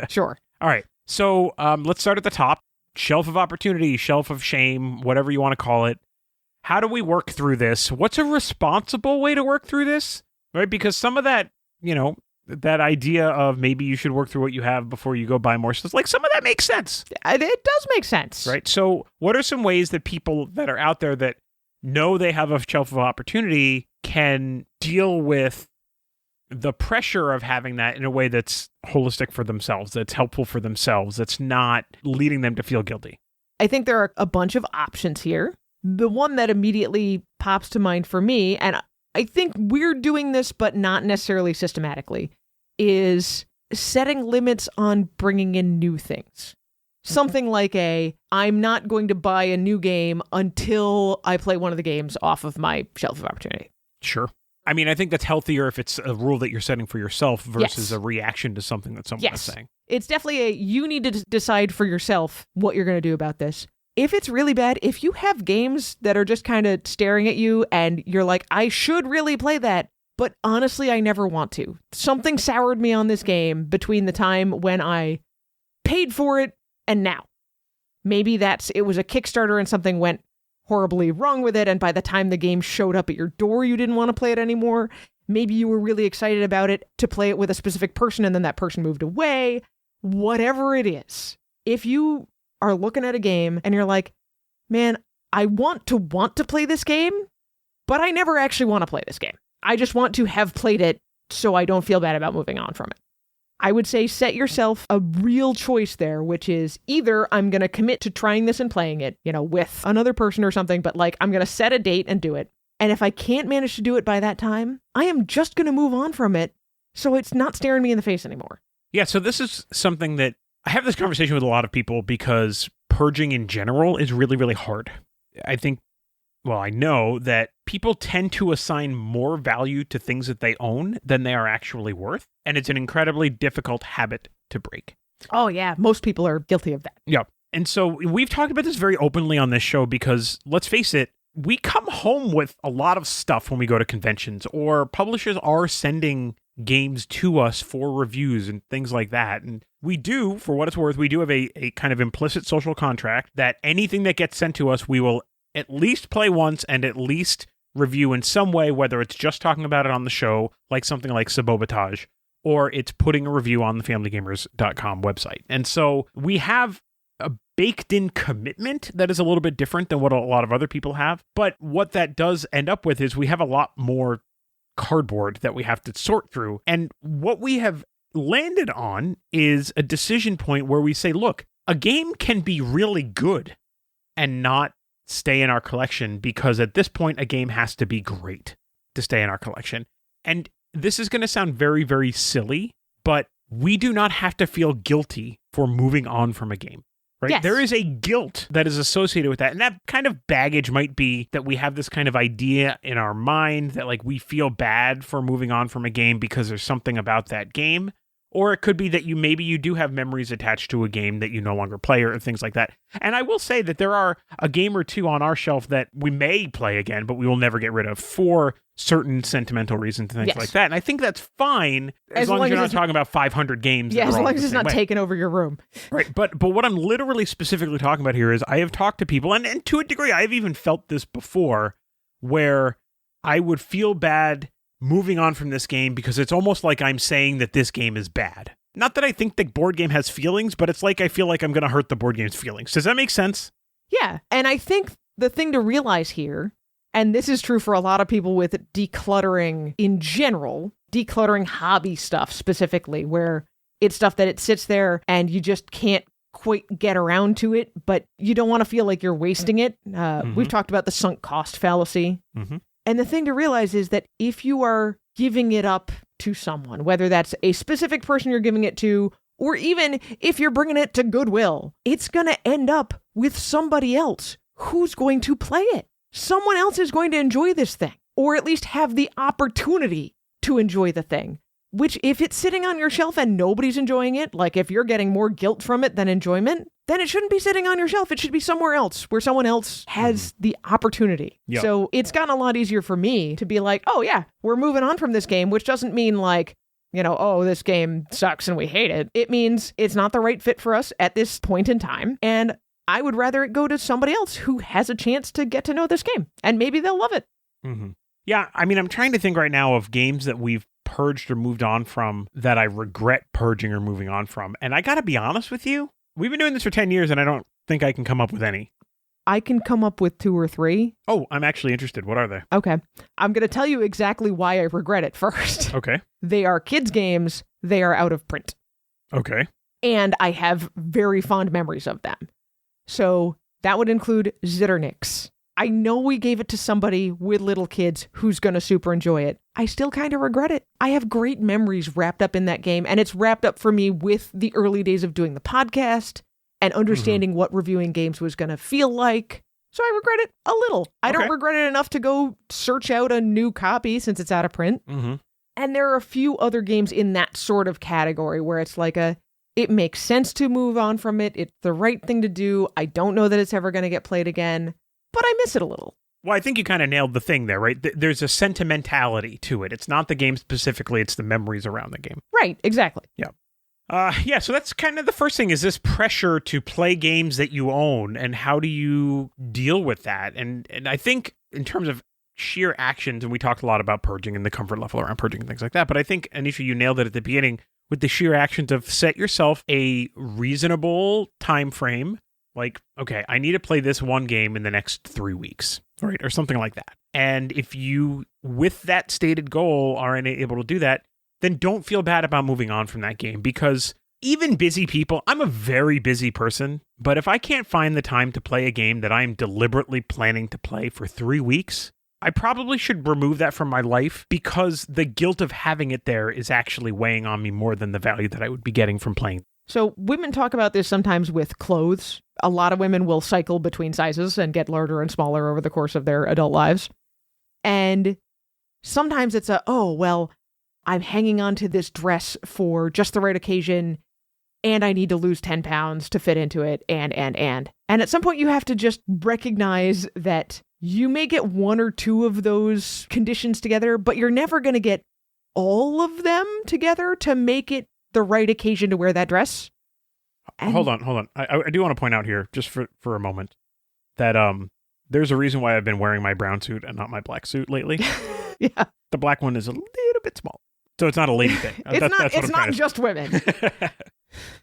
Sure. All right. So let's start at the top. Shelf of opportunity, shelf of shame, whatever you want to call it. How do we work through this? What's a responsible way to work through this? Right? Because some of that, that idea of maybe you should work through what you have before you go buy more stuff, like some of that makes sense. It does make sense. Right? So what are some ways that people that are out there that know they have a shelf of opportunity can deal with the pressure of having that in a way that's holistic for themselves, that's helpful for themselves, that's not leading them to feel guilty? I think there are a bunch of options here. The one that immediately pops to mind for me, and I think we're doing this, but not necessarily systematically, is setting limits on bringing in new things. Something like I'm not going to buy a new game until I play one of the games off of my shelf of opportunity. Sure. I mean, I think that's healthier if it's a rule that you're setting for yourself versus a reaction to something that someone is saying. It's definitely you need to decide for yourself what you're going to do about this. If it's really bad, if you have games that are just kind of staring at you and you're like, I should really play that, but honestly, I never want to. Something soured me on this game between the time when I paid for it and now. Maybe it was a Kickstarter and something went horribly wrong with it, and by the time the game showed up at your door, you didn't want to play it anymore. Maybe you were really excited about it to play it with a specific person and then that person moved away. Whatever it is. If you are looking at a game and you're like, man, I want to play this game, but I never actually want to play this game. I just want to have played it so I don't feel bad about moving on from it. I would say set yourself a real choice there, which is either I'm going to commit to trying this and playing it, with another person or something, but like I'm going to set a date and do it. And if I can't manage to do it by that time, I am just going to move on from it so it's not staring me in the face anymore. Yeah, so this is something that I have this conversation with a lot of people because purging in general is really, really hard. I know that people tend to assign more value to things that they own than they are actually worth. And it's an incredibly difficult habit to break. Oh, yeah. Most people are guilty of that. Yeah. And so we've talked about this very openly on this show because, let's face it, we come home with a lot of stuff when we go to conventions, or publishers are sending games to us for reviews and things like that. And we do, for what it's worth, we do have a kind of implicit social contract that anything that gets sent to us, we will at least play once and at least review in some way, whether it's just talking about it on the show, like something like Sabotage, or it's putting a review on the FamilyGamers.com website. And so we have a baked-in commitment that is a little bit different than what a lot of other people have. But what that does end up with is we have a lot more cardboard that we have to sort through. And what we have landed on is a decision point where we say, look, a game can be really good and not stay in our collection, because at this point, a game has to be great to stay in our collection. And this is going to sound very, very silly, but we do not have to feel guilty for moving on from a game, right? Yes. There is a guilt that is associated with that. And that kind of baggage might be that we have this kind of idea in our mind that like we feel bad for moving on from a game because there's something about that game. Or it could be that maybe you do have memories attached to a game that you no longer play or things like that. And I will say that there are a game or two on our shelf that we may play again, but we will never get rid of for certain sentimental reasons and things like that. And I think that's fine as long as you're not talking about 500 games. Yeah, as long as it's not taking over your room. Right. But what I'm literally specifically talking about here is I have talked to people, and to a degree, I've even felt this before, where I would feel bad moving on from this game because it's almost like I'm saying that this game is bad. Not that I think the board game has feelings, but it's like I feel like I'm going to hurt the board game's feelings. Does that make sense? Yeah. And I think the thing to realize here, and this is true for a lot of people with decluttering in general, decluttering hobby stuff specifically, where it's stuff that it sits there and you just can't quite get around to it, but you don't want to feel like you're wasting it. We've talked about the sunk cost fallacy. Mm-hmm. And the thing to realize is that if you are giving it up to someone, whether that's a specific person you're giving it to, or even if you're bringing it to Goodwill, it's going to end up with somebody else who's going to play it. Someone else is going to enjoy this thing, or at least have the opportunity to enjoy the thing. Which, if it's sitting on your shelf and nobody's enjoying it, like if you're getting more guilt from it than enjoyment, then it shouldn't be sitting on your shelf. It should be somewhere else where someone else has the opportunity. Yep. So it's gotten a lot easier for me to be like, oh yeah, we're moving on from this game, which doesn't mean like, oh, this game sucks and we hate it. It means it's not the right fit for us at this point in time. And I would rather it go to somebody else who has a chance to get to know this game. And maybe they'll love it. Mm-hmm. Yeah, I mean, I'm trying to think right now of games that we've purged or moved on from that I regret purging or moving on from. And I got to be honest with you, we've been doing this for 10 years and I don't think I can come up with any. I can come up with 2 or 3. Oh, I'm actually interested. What are they? Okay. I'm going to tell you exactly why I regret it first. Okay. They are kids' games. They are out of print. Okay. And I have very fond memories of them. So that would include Zitternix. I know we gave it to somebody with little kids who's going to super enjoy it. I still kind of regret it. I have great memories wrapped up in that game, and it's wrapped up for me with the early days of doing the podcast and understanding what reviewing games was going to feel like. So I regret it a little. I don't regret it enough to go search out a new copy since it's out of print. Mm-hmm. And there are a few other games in that sort of category where it's like it makes sense to move on from it. It's the right thing to do. I don't know that it's ever going to get played again, but I miss it a little. Well, I think you kind of nailed the thing there, right? There's a sentimentality to it. It's not the game specifically, it's the memories around the game. Right, exactly. Yeah. So that's kind of the first thing, is this pressure to play games that you own, and how do you deal with that? And I think in terms of sheer actions, and we talked a lot about purging and the comfort level around purging and things like that, but I think, Anisha, you nailed it at the beginning with the sheer actions of set yourself a reasonable time frame. Like, okay, I need to play this one game in the next 3 weeks, right? Or something like that. And if you, with that stated goal, aren't able to do that, then don't feel bad about moving on from that game, because even busy people, I'm a very busy person, but if I can't find the time to play a game that I'm deliberately planning to play for 3 weeks, I probably should remove that from my life, because the guilt of having it there is actually weighing on me more than the value that I would be getting from playing. So women talk about this sometimes with clothes. A lot of women will cycle between sizes and get larger and smaller over the course of their adult lives. And sometimes it's oh, well, I'm hanging on to this dress for just the right occasion, and I need to lose 10 pounds to fit into it, and. And at some point you have to just recognize that you may get one or two of those conditions together, but you're never going to get all of them together to make it the right occasion to wear that dress. And Hold on. I do want to point out here, just for a moment, that there's a reason why I've been wearing my brown suit and not my black suit lately. Yeah. The black one is a little bit small. So it's not a lady thing. It's not just women.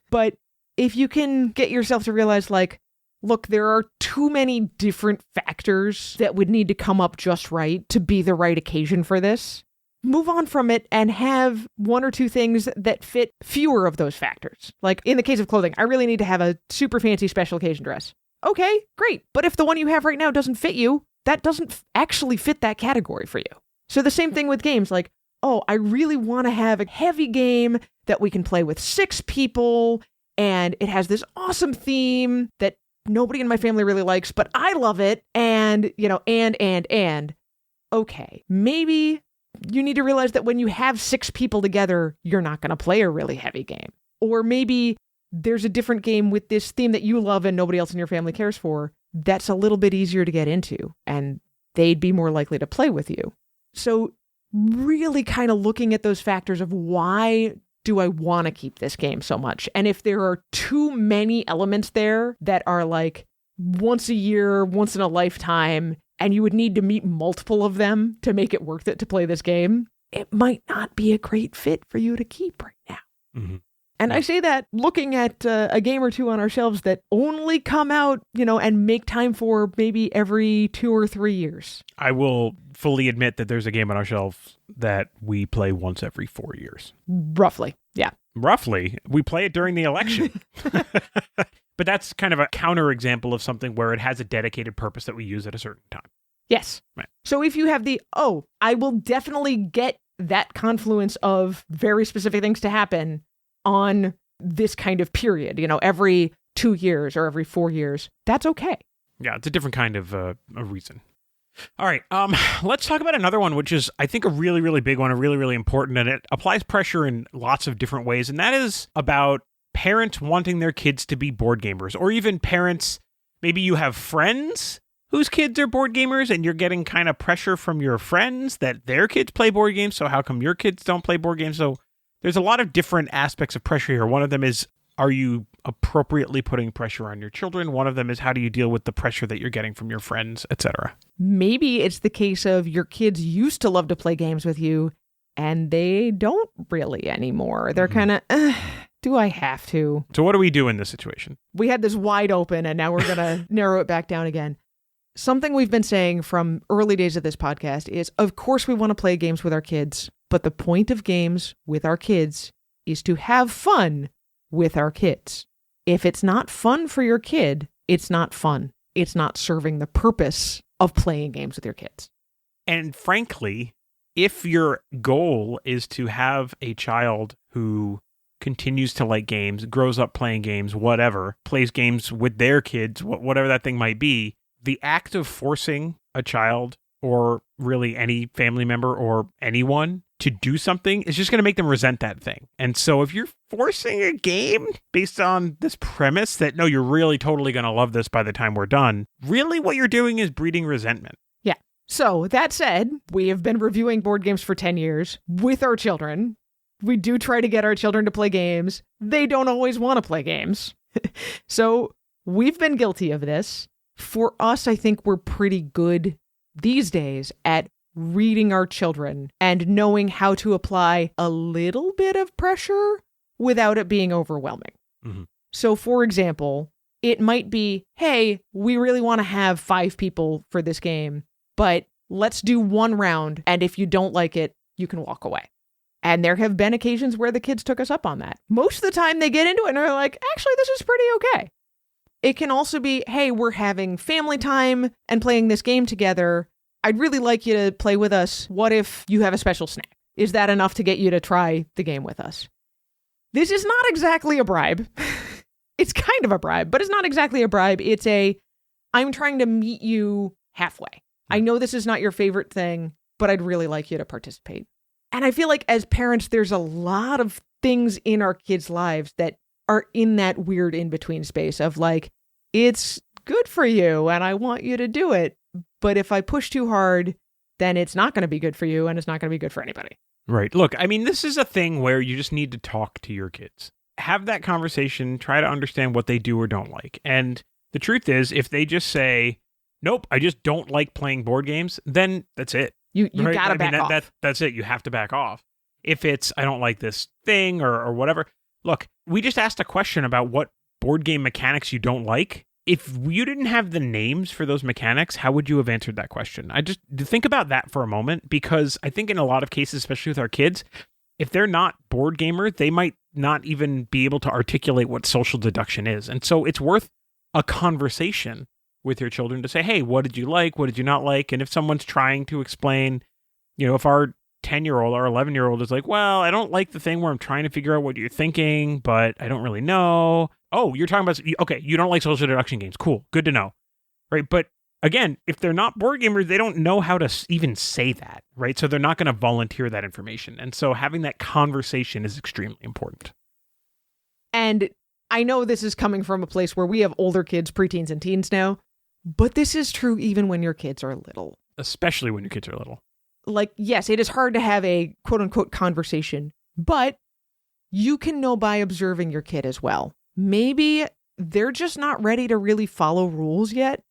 But if you can get yourself to realize, like, look, there are too many different factors that would need to come up just right to be the right occasion for this, move on from it and have one or two things that fit fewer of those factors. Like in the case of clothing, I really need to have a super fancy special occasion dress. Okay, great. But if the one you have right now doesn't fit you, that doesn't actually fit that category for you. So the same thing with games, like, oh, I really want to have a heavy game that we can play with 6 people, and it has this awesome theme that nobody in my family really likes, but I love it, and, and. Okay, maybe you need to realize that when you have 6 people together, you're not going to play a really heavy game. Or maybe there's a different game with this theme that you love and nobody else in your family cares for that's a little bit easier to get into, and they'd be more likely to play with you. So really kind of looking at those factors of why do I want to keep this game so much? And if there are too many elements there that are like once a year, once in a lifetime, and you would need to meet multiple of them to make it worth it to play this game, it might not be a great fit for you to keep right now. Mm-hmm. And I say that looking at a game or two on our shelves that only come out, and make time for maybe every 2 or 3 years. I will fully admit that there's a game on our shelf that we play once every 4 years. Roughly, yeah. Roughly. We play it during the election. But that's kind of a counterexample of something where it has a dedicated purpose that we use at a certain time. Yes. Right. So if you have I will definitely get that confluence of very specific things to happen on this kind of period, every 2 years or every 4 years, that's okay. Yeah, it's a different kind of a reason. All right, let's talk about another one, which is, I think, a really, really big one, a really, really important, and it applies pressure in lots of different ways, and that is about parents wanting their kids to be board gamers, or even parents, maybe you have friends whose kids are board gamers, and you're getting kind of pressure from your friends that their kids play board games, so how come your kids don't play board games? So there's a lot of different aspects of pressure here. One of them is, are you appropriately putting pressure on your children? One of them is, how do you deal with the pressure that you're getting from your friends, etc.? Maybe it's the case of your kids used to love to play games with you, and they don't really anymore. They're kind of, do I have to? So what do we do in this situation? We had this wide open, and now we're going to narrow it back down again. Something we've been saying from early days of this podcast is, of course, we want to play games with our kids, but the point of games with our kids is to have fun with our kids. If it's not fun for your kid, it's not fun. It's not serving the purpose of playing games with your kids. And frankly, if your goal is to have a child who continues to like games, grows up playing games, whatever, plays games with their kids, whatever that thing might be, the act of forcing a child, or really any family member or anyone, to do something is just going to make them resent that thing. And so if you're forcing a game based on this premise that, no, you're really totally going to love this by the time we're done, really what you're doing is breeding resentment. Yeah. So that said, we have been reviewing board games for 10 years with our children. We do try to get our children to play games. They don't always want to play games. So we've been guilty of this. For us, I think we're pretty good these days at reading our children and knowing how to apply a little bit of pressure without it being overwhelming. Mm-hmm. So, for example, it might be, hey, we really want to have 5 people for this game, but let's do 1 round, and if you don't like it, you can walk away. And there have been occasions where the kids took us up on that. Most of the time they get into it and they're like, actually, this is pretty okay. It can also be, hey, we're having family time and playing this game together. I'd really like you to play with us. What if you have a special snack? Is that enough to get you to try the game with us? This is not exactly a bribe. It's kind of a bribe, but it's not exactly a bribe. It's I'm trying to meet you halfway. I know this is not your favorite thing, but I'd really like you to participate. And I feel like as parents, there's a lot of things in our kids' lives that are in that weird in-between space of like, it's good for you and I want you to do it. But if I push too hard, then it's not going to be good for you and it's not going to be good for anybody. Right. Look, I mean, this is a thing where you just need to talk to your kids. Have that conversation, try to understand what they do or don't like. And the truth is, if they just say, nope, I just don't like playing board games, then that's it. You right? got to back off. That's it. You have to back off. If it's, I don't like this thing or whatever. Look, we just asked a question about what board game mechanics you don't like. If you didn't have the names for those mechanics, how would you have answered that question? I just think about that for a moment, because I think in a lot of cases, especially with our kids, if they're not board gamers, they might not even be able to articulate what social deduction is. And so it's worth a conversation with your children to say, hey, what did you like? What did you not like? And if someone's trying to explain, if our 10-year-old or 11-year-old is like, well, I don't like the thing where I'm trying to figure out what you're thinking, but I don't really know. Oh, you're talking about, okay, you don't like social deduction games. Cool. Good to know. Right. But again, if they're not board gamers, they don't know how to even say that. Right. So they're not going to volunteer that information. And so having that conversation is extremely important. And I know this is coming from a place where we have older kids, preteens and teens now, but this is true even when your kids are little. Especially when your kids are little. Like, yes, it is hard to have a quote unquote conversation, but you can know by observing your kid as well. Maybe they're just not ready to really follow rules yet,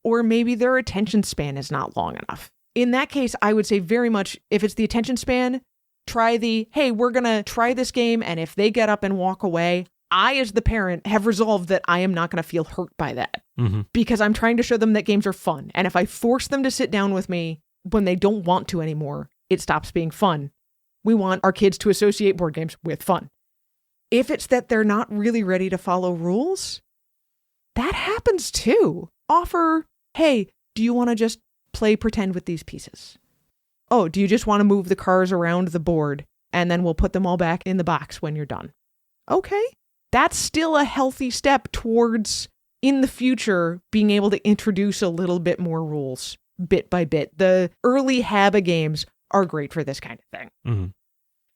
or maybe their attention span is not long enough. In that case, I would say very much, if it's the attention span, try hey, we're going to try this game, and if they get up and walk away, I, as the parent, have resolved that I am not going to feel hurt by that, because I'm trying to show them that games are fun. And if I force them to sit down with me when they don't want to anymore, it stops being fun. We want our kids to associate board games with fun. If it's that they're not really ready to follow rules, that happens too. Offer, hey, do you want to just play pretend with these pieces? Oh, do you just want to move the cars around the board and then we'll put them all back in the box when you're done? Okay. That's still a healthy step towards, in the future, being able to introduce a little bit more rules bit by bit. The early HABA games are great for this kind of thing. Mm-hmm.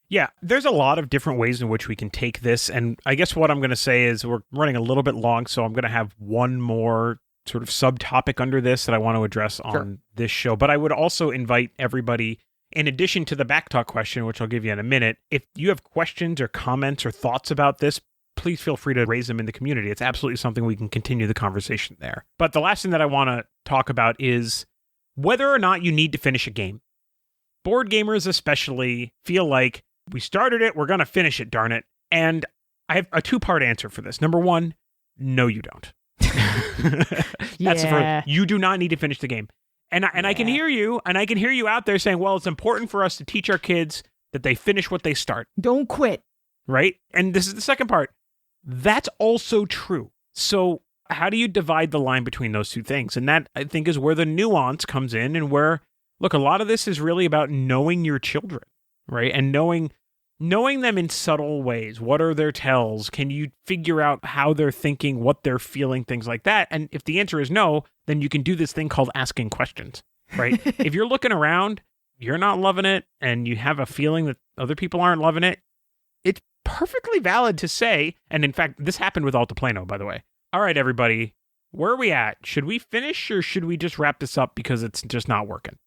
Yeah, there's a lot of different ways in which we can take this. And I guess what I'm going to say is we're running a little bit long, so I'm going to have one more sort of subtopic under this that I want to address on this show. But I would also invite everybody, in addition to the backtalk question, which I'll give you in a minute, if you have questions or comments or thoughts about this, please feel free to raise them in the community. It's absolutely something we can continue the conversation there. But the last thing that I want to talk about is whether or not you need to finish a game. Board gamers especially feel like, we started it, we're going to finish it, darn it. And I have a 2-part answer for this. Number 1, no, you don't. That's the first. You do not need to finish the game. And I can hear you, and I can hear you out there saying, well, it's important for us to teach our kids that they finish what they start. Don't quit. Right? And this is the second part. That's also true. So how do you divide the line between those two things? And that, I think, is where the nuance comes in, and where, look, a lot of this is really about knowing your children. Right. And knowing them in subtle ways. What are their tells? Can you figure out how they're thinking, what they're feeling, things like that? And if the answer is no, then you can do this thing called asking questions. Right. If you're looking around, you're not loving it, and you have a feeling that other people aren't loving it, it's perfectly valid to say, and in fact, this happened with Altiplano, by the way. All right, everybody, where are we at? Should we finish, or should we just wrap this up because it's just not working?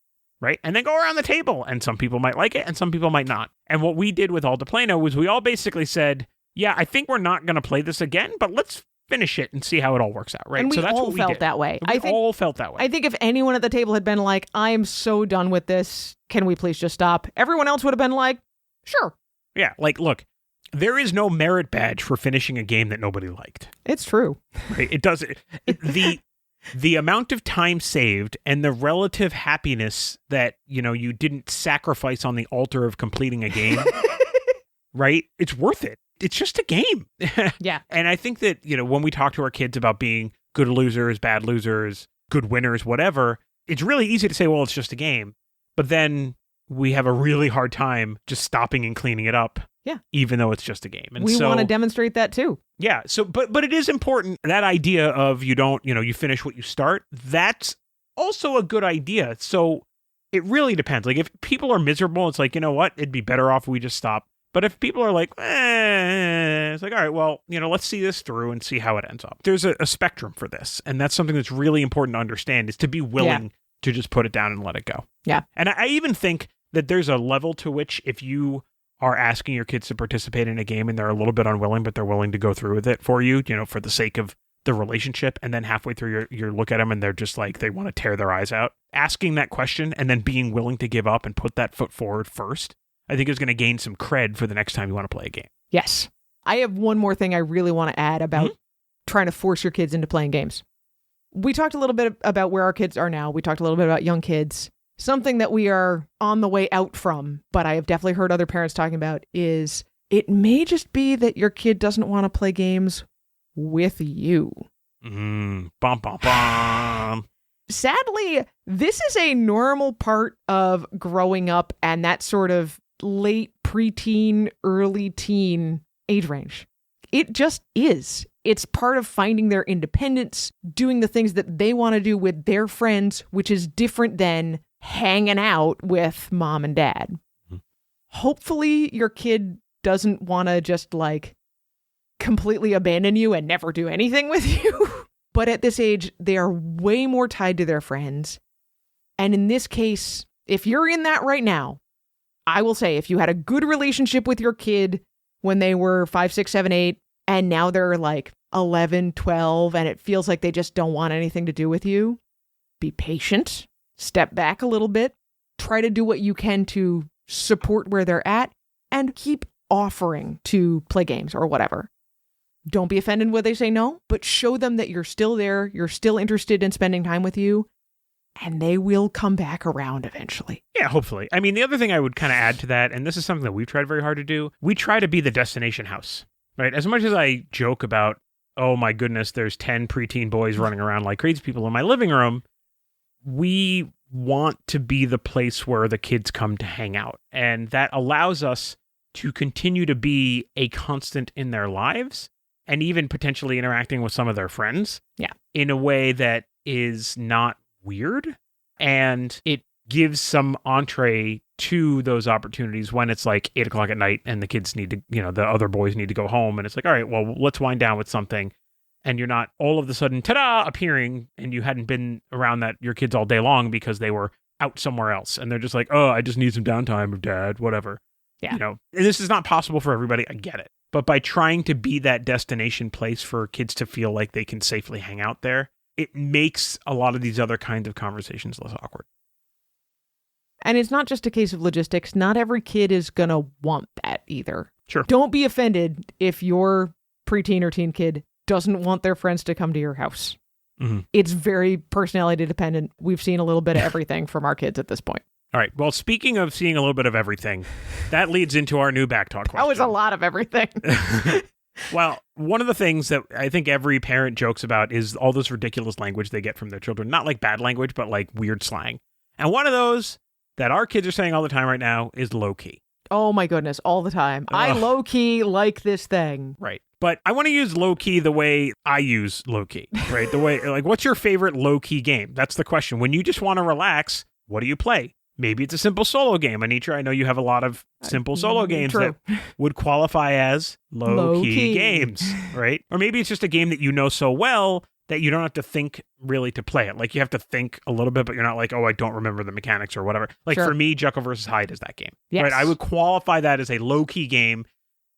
Right? And then go around the table. And some people might like it and some people might not. And what we did with Altiplano was we all basically said, yeah, I think we're not going to play this again, but let's finish it and see how it all works out, right? And we so that's all what we felt did. that way. We all felt that way. I think if anyone at the table had been like, I am so done with this, can we please just stop? Everyone else would have been like, sure. Yeah, like, look, there is no merit badge for finishing a game that nobody liked. It's true. Right? It does. The amount of time saved and the relative happiness that, you didn't sacrifice on the altar of completing a game, right? It's worth it. It's just a game. Yeah. And I think that, when we talk to our kids about being good losers, bad losers, good winners, whatever, it's really easy to say, well, it's just a game. But then we have a really hard time just stopping and cleaning it up. Yeah. Even though it's just a game. And we want to demonstrate that too. Yeah. So, but it is important, that idea of you finish what you start. That's also a good idea. So it really depends. Like if people are miserable, it's like, you know what? It'd be better off if we just stop. But if people are like, it's like, all right, well, let's see this through and see how it ends up. There's a spectrum for this. And that's something that's really important to understand, is to be willing to just put it down and let it go. Yeah. And I even think that there's a level to which if you are asking your kids to participate in a game and they're a little bit unwilling, but they're willing to go through with it for you, for the sake of the relationship, and then halfway through you look at them and they're just like, they want to tear their eyes out. Asking that question and then being willing to give up and put that foot forward first, I think is going to gain some cred for the next time you want to play a game. Yes. I have one more thing I really want to add about trying to force your kids into playing games. We talked a little bit about where our kids are now. We talked a little bit about young kids. Something that we are on the way out from, but I have definitely heard other parents talking about, is it may just be that your kid doesn't want to play games with you. Bum, bum, bum. Sadly, this is a normal part of growing up and that sort of late preteen, early teen age range. It just is. It's part of finding their independence, doing the things that they want to do with their friends, which is different than hanging out with mom and dad. Hopefully your kid doesn't want to just completely abandon you and never do anything with you. But at this age, they are way more tied to their friends. And in this case, if you're in that right now, I will say, if you had a good relationship with your kid when they were 5, 6, 7, 8, and now they're 11, 12, and it feels like they just don't want anything to do with you, be patient. Step back a little bit, try to do what you can to support where they're at, and keep offering to play games or whatever. Don't be offended when they say no, but show them that you're still there, you're still interested in spending time with you, and they will come back around eventually. Yeah, hopefully. I mean, the other thing I would kind of add to that, and this is something that we've tried very hard to do, we try to be the destination house, right? As much as I joke about, oh my goodness, there's 10 preteen boys running around like crazy people in my living room, we want to be the place where the kids come to hang out. And that allows us to continue to be a constant in their lives and even potentially interacting with some of their friends. Yeah. In a way that is not weird. And it gives some entree to those opportunities when it's 8:00 at night and the kids need to, the other boys need to go home. And it's all right, well, let's wind down with something. And you're not all of a sudden, ta-da, appearing, and you hadn't been around your kids all day long because they were out somewhere else. And they're just oh, I just need some downtime, dad, whatever. Yeah. And this is not possible for everybody. I get it. But by trying to be that destination place for kids to feel like they can safely hang out there, it makes a lot of these other kinds of conversations less awkward. And it's not just a case of logistics. Not every kid is going to want that either. Sure. Don't be offended if your preteen or teen kid doesn't want their friends to come to your house. Mm-hmm. It's very personality dependent. We've seen a little bit of everything from our kids at this point. All right. Well, speaking of seeing a little bit of everything, that leads into our new back talk question. That was a lot of everything. Well, one of the things that I think every parent jokes about is all this ridiculous language they get from their children. Not like bad language, but like weird slang. And one of those that our kids are saying all the time right now is low key. Oh my goodness, all the time. I low key like this thing. Right. But I want to use low key the way I use low key, right? The way, what's your favorite low key game? That's the question. When you just want to relax, what do you play? Maybe it's a simple solo game. Anitra, I know you have a lot of simple solo games that would qualify as low key games, right? Or maybe it's just a game that you know so well that you don't have to think really to play it. Like you have to think a little bit, but you're not like, oh, I don't remember the mechanics or whatever. Like for me, Jekyll versus Hyde is that game. Yes. Right? I would qualify that as a low key game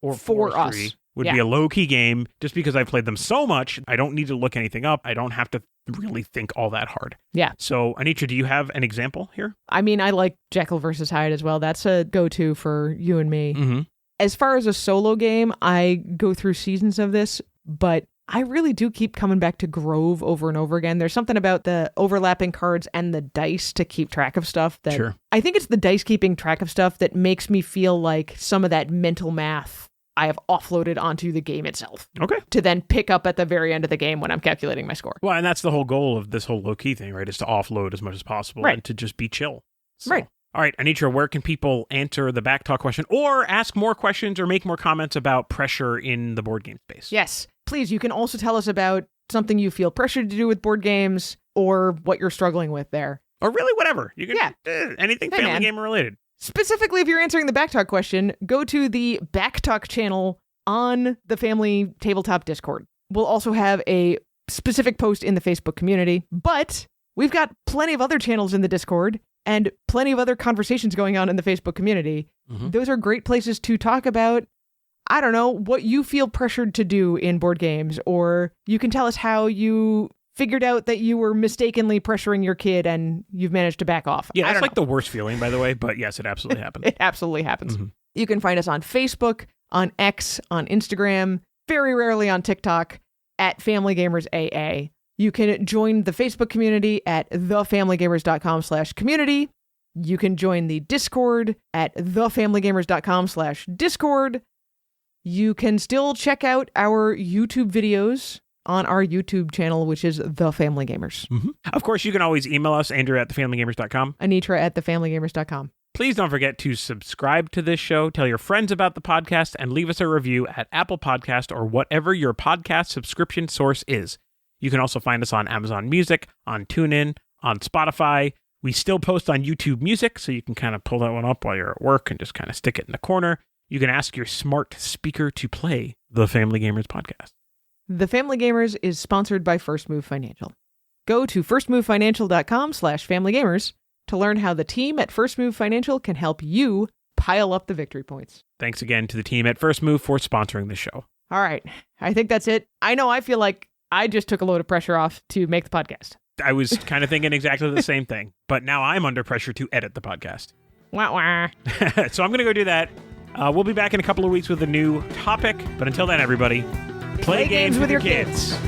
or for us. would be a low-key game. Just because I've played them so much, I don't need to look anything up. I don't have to really think all that hard. Yeah. So, Anitra, do you have an example here? I mean, I like Jekyll versus Hyde as well. That's a go-to for you and me. Mm-hmm. As far as a solo game, I go through seasons of this, but I really do keep coming back to Grove over and over again. There's something about the overlapping cards and the dice to keep track of stuff that Sure. I think it's the dice keeping track of stuff that makes me feel like some of that mental math I have offloaded onto the game itself. Okay. To then pick up at the very end of the game when I'm calculating my score. Well, and that's the whole goal of this whole low-key thing, right? Is to offload as much as possible Right. and to just be chill. So, Right. All right, Anitra, where can people answer the Backtalk question or ask more questions or make more comments about pressure in the board game space? Yes. Please, you can also tell us about something you feel pressured to do with board games or what you're struggling with there. Or really whatever. You can anything Hey, family man. game related. Specifically, if you're answering the Backtalk question, go to the Backtalk channel on the Family Tabletop Discord. We'll also have a specific post in the Facebook community, but we've got plenty of other channels in the Discord and plenty of other conversations going on in the Facebook community. Mhm. Those are great places to talk about, I don't know, what you feel pressured to do in board games, or you can tell us how you figured out that you were mistakenly pressuring your kid and you've managed to back off. Yeah, I that's don't like the worst feeling, by the way, but yes, it absolutely happened. It absolutely happens. Mhm. You can find us on Facebook, on X, on Instagram, very rarely on TikTok, at Family Gamers AA. You can join the Facebook community at thefamilygamers.com/community. You can join the Discord at thefamilygamers.com/Discord. You can still check out our YouTube videos on our YouTube channel, which is The Family Gamers. Mhm. Of course, you can always email us, Andrew at thefamilygamers.com. Anitra at thefamilygamers.com. Please don't forget to subscribe to this show, tell your friends about the podcast, and leave us a review at Apple Podcast or whatever your podcast subscription source is. You can also find us on Amazon Music, on TuneIn, on Spotify. We still post on YouTube Music, so you can kind of pull that one up while you're at work and just kind of stick it in the corner. You can ask your smart speaker to play the Family Gamers podcast. The Family Gamers is sponsored by First Move Financial. Go to firstmovefinancial.com/familygamers to learn how the team at First Move Financial can help you pile up the victory points. Thanks again to the team at First Move for sponsoring the show. All right. I think that's it. I know I feel like I just took a load of pressure off to make the podcast. I was kind of thinking exactly the same thing, but now I'm under pressure to edit the podcast. Wah wah. So I'm going to go do that. We'll be back in a couple of weeks with a new topic, but until then, everybody, play games with your kids.